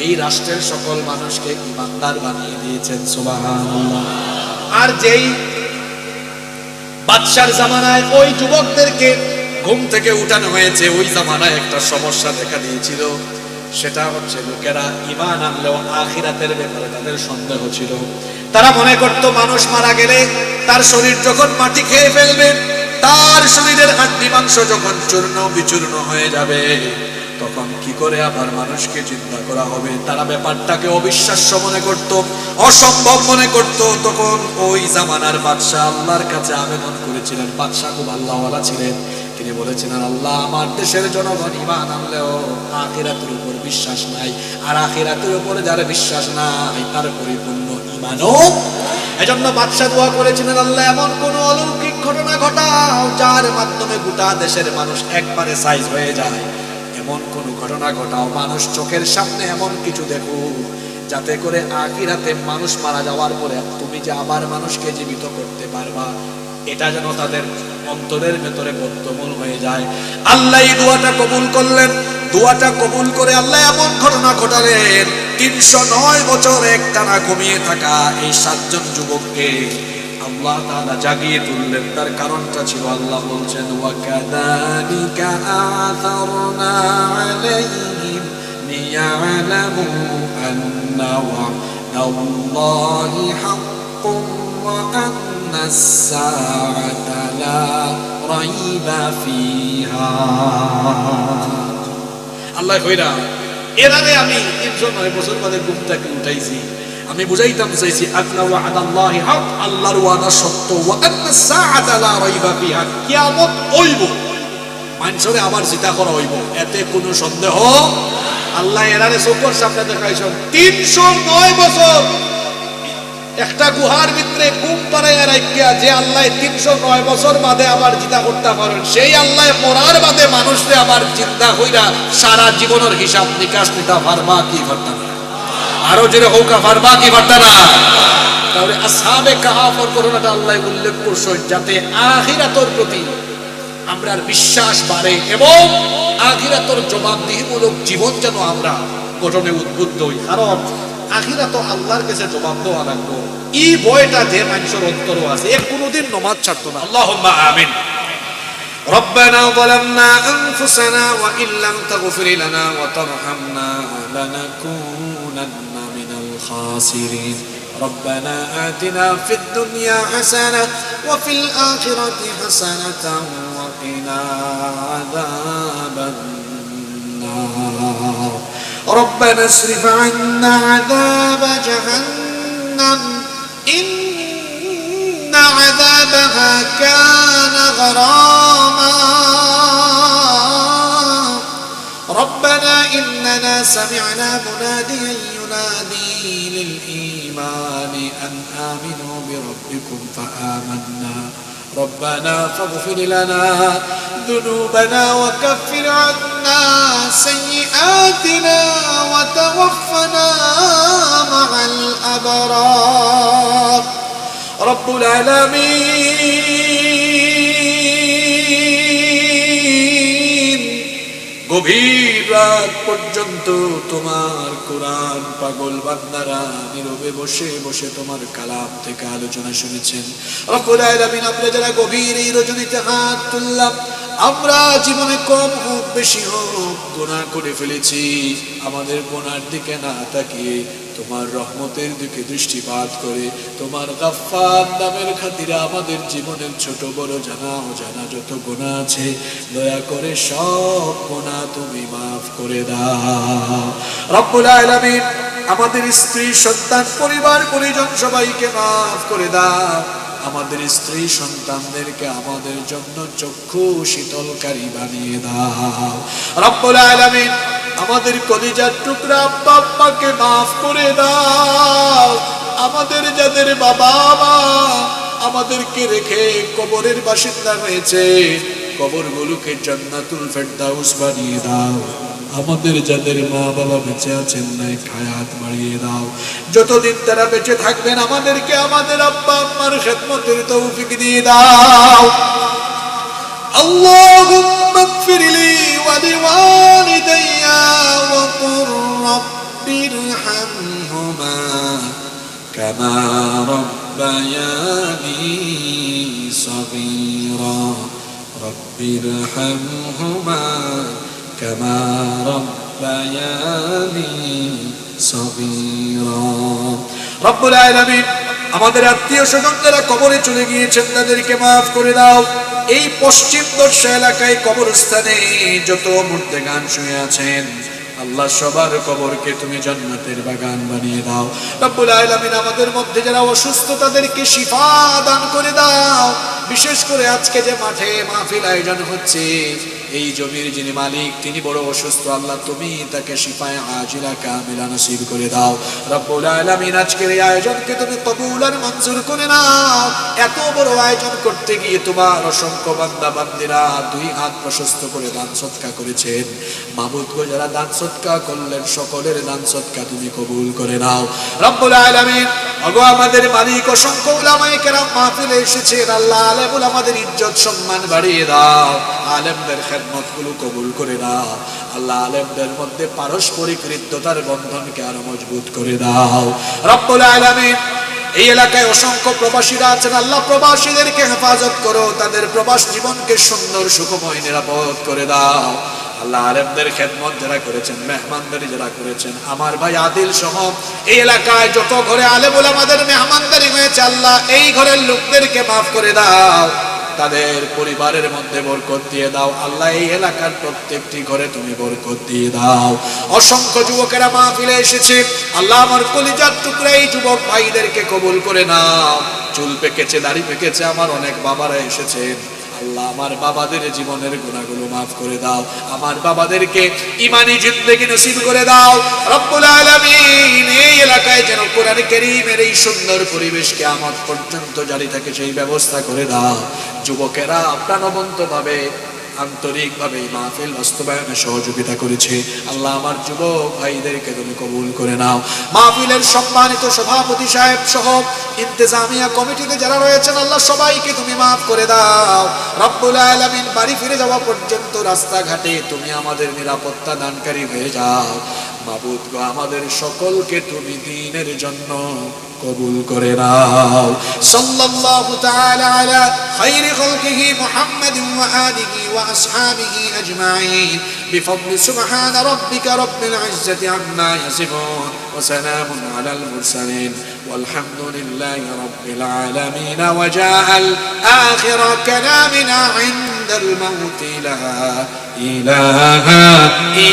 Speaker 1: এই রাষ্ট্রের সকল মানুষকে ইমানদার বানিয়ে দিয়েছেন। সুবহানাল্লাহ। আর যেই বাদশার জামানায় ওই যুবকদেরকে ঘুম থেকে উঠানো হয়েছে, ওই জামানায় একটা সমস্যা দেখা দিয়েছিল, সেটা হচ্ছে লোকেরা ঈমান আনলেও আখিরাতের ব্যাপারে তাদের সন্দেহ ছিল। তারা মনে করত মানুষ মারা গেলে তার শরীর যখন মাটি খেয়ে ফেলবে, তার শরীরের হাড্ডি মাংস যখন চূর্ণ বিচূর্ণ হয়ে যাবে, তখন কি করে আবার মানুষকে চিন্তা করা হবে। তারা ব্যাপারটাকে অবিশ্বাস্য মনে করত, অসম্ভব মনে করত। তখন ওই জামানার বাদশা আল্লাহর কাছে আবেদন করেছিলেন। বাদশা খুব আল্লাহওয়ালা ছিলেন। তিনি বলেছিলেন, আল্লাহ আমার দেশের জনগণ ঈমান আনলেও আখিরাতের উপর বিশ্বাস নাই, আর আখিরাতের উপর যার বিশ্বাস নাই তার পরিপূর্ণ ঈমানও। এজন্য বাদশা দোয়া করেছিলেন, আল্লাহ এমন কোন অলৌকিক ঘটনা ঘটাও যার মাধ্যমে গোটা দেশের মানুষ একবারে সাইজ হয়ে যায়। এমন কোন ঘটনা ঘটাও, মানুষ চোখের সামনে এমন কিছু দেখুক যাতে করে আখিরাতে মানুষ মারা যাওয়ার পরে তুমি যে আবার মানুষকে জীবিত করতে পারবা, এটা যেন তাদের অন্তরের ভেতরে বদ্ধমূল হয়ে যায়। আল্লাহ এই দোয়াটা কবুল করলেন। দোয়াটা কবুল করে আল্লাহ এমন ঘটনা ঘটালেন, 309 বছর একটানা ঘুমিয়ে থাকা এই 7 জন যুবককে আল্লাহ তাআলা জাগিয়ে তুললেন। তার কারণটা ছিল, আল্লাহ বলছেন, ওয়া কাযালিকা আ'থারনা আলাইহিম লিয়া'লামু আন্না ওয়া'দাল্লাহি হাক্কুন ওয়া আন্না আস-সা'আতা লা রাইবা ফিহা। আল্লাহ কইরা এরারে আমি 309 বছর বাদে ঘুম থেকে উঠাইছি। আমি বুঝাইতাম চাইছি, আন্না ওয়া'দাল্লাহি হক, আল্লাহর ওয়াদা সত্য, ওয়া আন্না আস-সা'আতা লা রাইবা ফিহা, কিয়ামত হইব, মানুষরে আবার জিতা করা হইব, এতে কোনো সন্দেহ। আল্লাহ এরারে চোখের সামনে দেখাইছেন। 309 বছর একটা গুহার ভিতরে ঘুম পাড়াইয়া রাখিয়া যে আল্লাহ 309 বছর বাদে আবার জিতা করতে পারেন, সেই আল্লাহ মরার বাদে মানুষরে আবার জিন্দা হইরা সারা জীবনের হিসাব নিকাশ নিতে পারবা কি পারতা না? আরো জোরে হোকা পারবা কি পারতা না? তাহলে আসহাবে কাহাফের ঘটনাটা আল্লাহ উল্লেখ করছেন যাতে আখিরাতের প্রতি আমরার বিশ্বাস বাড়ে এবং আখিরাতের জবাবদিহিমূলক জীবন যেন আমরা গঠনে উদ্বুদ্ধ হই। কারণ আখিরাত আল্লাহর কাছে জবাব দেওয়া লাগবে। এই ভয়টা যে মানুষের অন্তরও আছে, এ কোনোদিন নামাজ ছাড়তো না। আল্লাহুম্মা আমিন। ربنا ظلمنا أنفسنا وإن لم تغفر لنا وترحمنا لنكونن من الخاسرين ربنا آتنا في الدنيا حسنة وفي الآخرة حسنة وقنا عذاب النار ربنا اصرف عنا عذاب جهنم إن عذابها كان غراما ربنا إننا سمعنا مناديا ينادي للإيمان أن آمنوا بربكم فآمنا ربنا فاغفر لنا ذنوبنا وكفر عنا سيئاتنا وتوفنا مع الأبرار رب العالمين গভীর রাত পর্যন্ত তোমার কোরআন পাগল বান্দারা নীরবে বসে বসে তোমার কালাম থেকে আলোচনা শুনেছেন। রব্বুল আলামিন, আমরা যারা গভীর এই রজনীতে হাত তুললাম, আমরা জীবনে কম হোক বেশি হোক গুনাহ করে ফেলেছি। আমাদের গুনার দিকে না তাকিয়ে তোমার রহমতের দিকে দৃষ্টিপাত করে তোমার গাফফার নামের খাতিরে আমাদের জীবনের ছোট বড় জানা অজানা যত গুনাহ আছে দয়া করে সব গুনাহ তুমি মাফ করে দাও। রব্বুল আলামিন, আমাদের স্ত্রী সন্তান পরিবার পরিজন সবাইকে মাফ করে দাও। আমাদের স্ত্রী সন্তানদেরকে আমাদের জন্য চক্ষু শীতলকারী বানিয়ে দাও। রব্বুল আলামিন, আমাদের কলিজার টুকরা আব্বা আম্মাকে মাফ করে দাও। আমাদের যাদের বাবা মা আমাদেরকে রেখে কবরের বাসিন্দা হয়েছে কবরগুলোকে জান্নাতুল ফেরদাউস বানিয়ে দাও। আমাদের যাদের মা বাবা বেঁচে আছেন নাই হায়াত বাড়িয়ে দাও। যতদিন তারা বেঁচে থাকবেন আমাদেরকে আমাদের আব্বা আম্মার খেদমতের তৌফিক দিয়ে দাও। اللهم اغفر لي ولوالدي وقل رب ارحمهما كما ربياني صغيرا رب ارحمهما كما ربياني صغيرا رب العالمين আমাদের আত্মীয় স্বজন যারা কবরে চলে গিয়েছেন তাদেরকে মাফ করে দাও। এই পশ্চিম দর্শা এলাকায় কবরস্থানে যত মুর্দেগান শুয়ে আছেন আল্লাহ সবার কবরকে তুমি জান্নাতের বাগান বানিয়ে দাও। রব্বুল আলামিন আমাদের মধ্যে যারা অসুস্থ তাদেরকে শিফা দান করে দাও। বিশেষ করে আজকে যে মাঠে মাহফিল আয়োজন হচ্ছে এই জমির যিনি মালিক তিনি বড় অসুস্থ, আল্লাহ তুমি তাকে শিফায়ে আজিলা কামিলা নসিব করে দাও। রব্বুল আলামিন আজকের এই আয়োজনকে তুমি কবুল আর মঞ্জুর করে নাও। এত বড় আয়োজন করতে গিয়ে তোমার অসংখ্য বান্দা বান্দিরা দুই হাত প্রশস্ত করে দান সদকা করেছেন। মাবুদ গো যারা দান সদকা করলেন সকলের দান সদকা তুমি কবুল করে নাও। রব্বুল আলামিন ওগো আমাদের মালিক অসংখ্য উলামায়ে কেরাম মাহফিলে এসেছেন, আল্লাহ আলেমুল আমাদের ইজ্জত সম্মান বাড়িয়ে দাও। আলেমদের খেদমতগুলো কবুল করে দাও। আল্লাহ আলেমদের মধ্যে পারস্পরিক হৃদ্যতার বন্ধনকে আরো মজবুত করে দাও। রব্বুল আলামিন এই এলাকায় অসংখ্য প্রবাসীরা আছেন, আল্লাহ প্রবাসীদেরকে হেফাজত করো, তাদের প্রবাস জীবনকে সুন্দর সুখময় নিরাপদ করে দাও। আল্লাহ আলেমদের খেদমত যারা করেছেন, মেহমানদারি যারা করেছেন, আমার ভাই আদিল সহ এই এলাকায় যত ঘরে আলেমুল আমাদের মেহমানদারি হয়েছে আল্লাহ এই ঘরের লোকদেরকে মাফ করে দাও, তাদের পরিবারের মধ্যে বরকত দিয়ে দাও। আল্লাহ এই এলাকার প্রত্যেকটি ঘরে তুমি বরকত দিয়ে দাও। অসংখ্য যুবকেরা মাহফিলে এসেছে, আল্লাহ আমার কলিজার টুকরা এই যুবক ভাইদেরকে কবুল করে নাও। চুল পেকেছে, দাড়ি পেকেছে, আমার অনেক বাবারা এসেছেন, আল্লাহ আমার বাবাদের জীবনের গুনাহগুলো মাফ করে দাও। আমার বাবাদেরকে ঈমানি জিন্দেগি নসিব করে দাও। রব্বুল আলামিন এই এলাকায় যেন কোরআন কারীমের এই সুন্দর পরিবেশ কিয়ামত পর্যন্ত জারি থাকে সেই ব্যবস্থা করে দাও। যুবকেরা প্রাণবন্তভাবে আন্তরিকভাবে এই মাহফিল বাস্তবায়নে সহযোগিতা করেছে, আল্লাহ আমার যুবক ভাইদেরকে তুমি কবুল করে নাও। মাহফিলের সম্মানিত সভাপতি সাহেব সহ ইন্তেজামিয়া কমিটিতে যারা রয়েছেন আল্লাহ সবাইকে তুমি মাফ করে দাও। রব্বুল আলামিন বাড়ি ফিরে যাওয়া পর্যন্ত রাস্তাঘাটে তুমি আমাদের নিরাপত্তা দানকারী হয়ে যাও। মাবুদ গো আমাদের সকলকে তুমি দ্বীনের জন্য কবুল করে নাও। সাল্লাল্লাহু তাআলা আলা খায়রি খালকিহি মুহাম্মাদিন ওয়া আলিহি ওয়া আসহাবিহি আজমাইন বিফadli সুবহান রাব্বিকা রাব্বিল ইজ্জাতি আম্মা ইয়াসিফুন ওয়া সালামুন আলাল মুরসালিন والحمد لله رب العالمين وجاء الآخر كلامنا عند الموت لا إله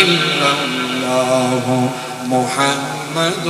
Speaker 1: إلا الله محمد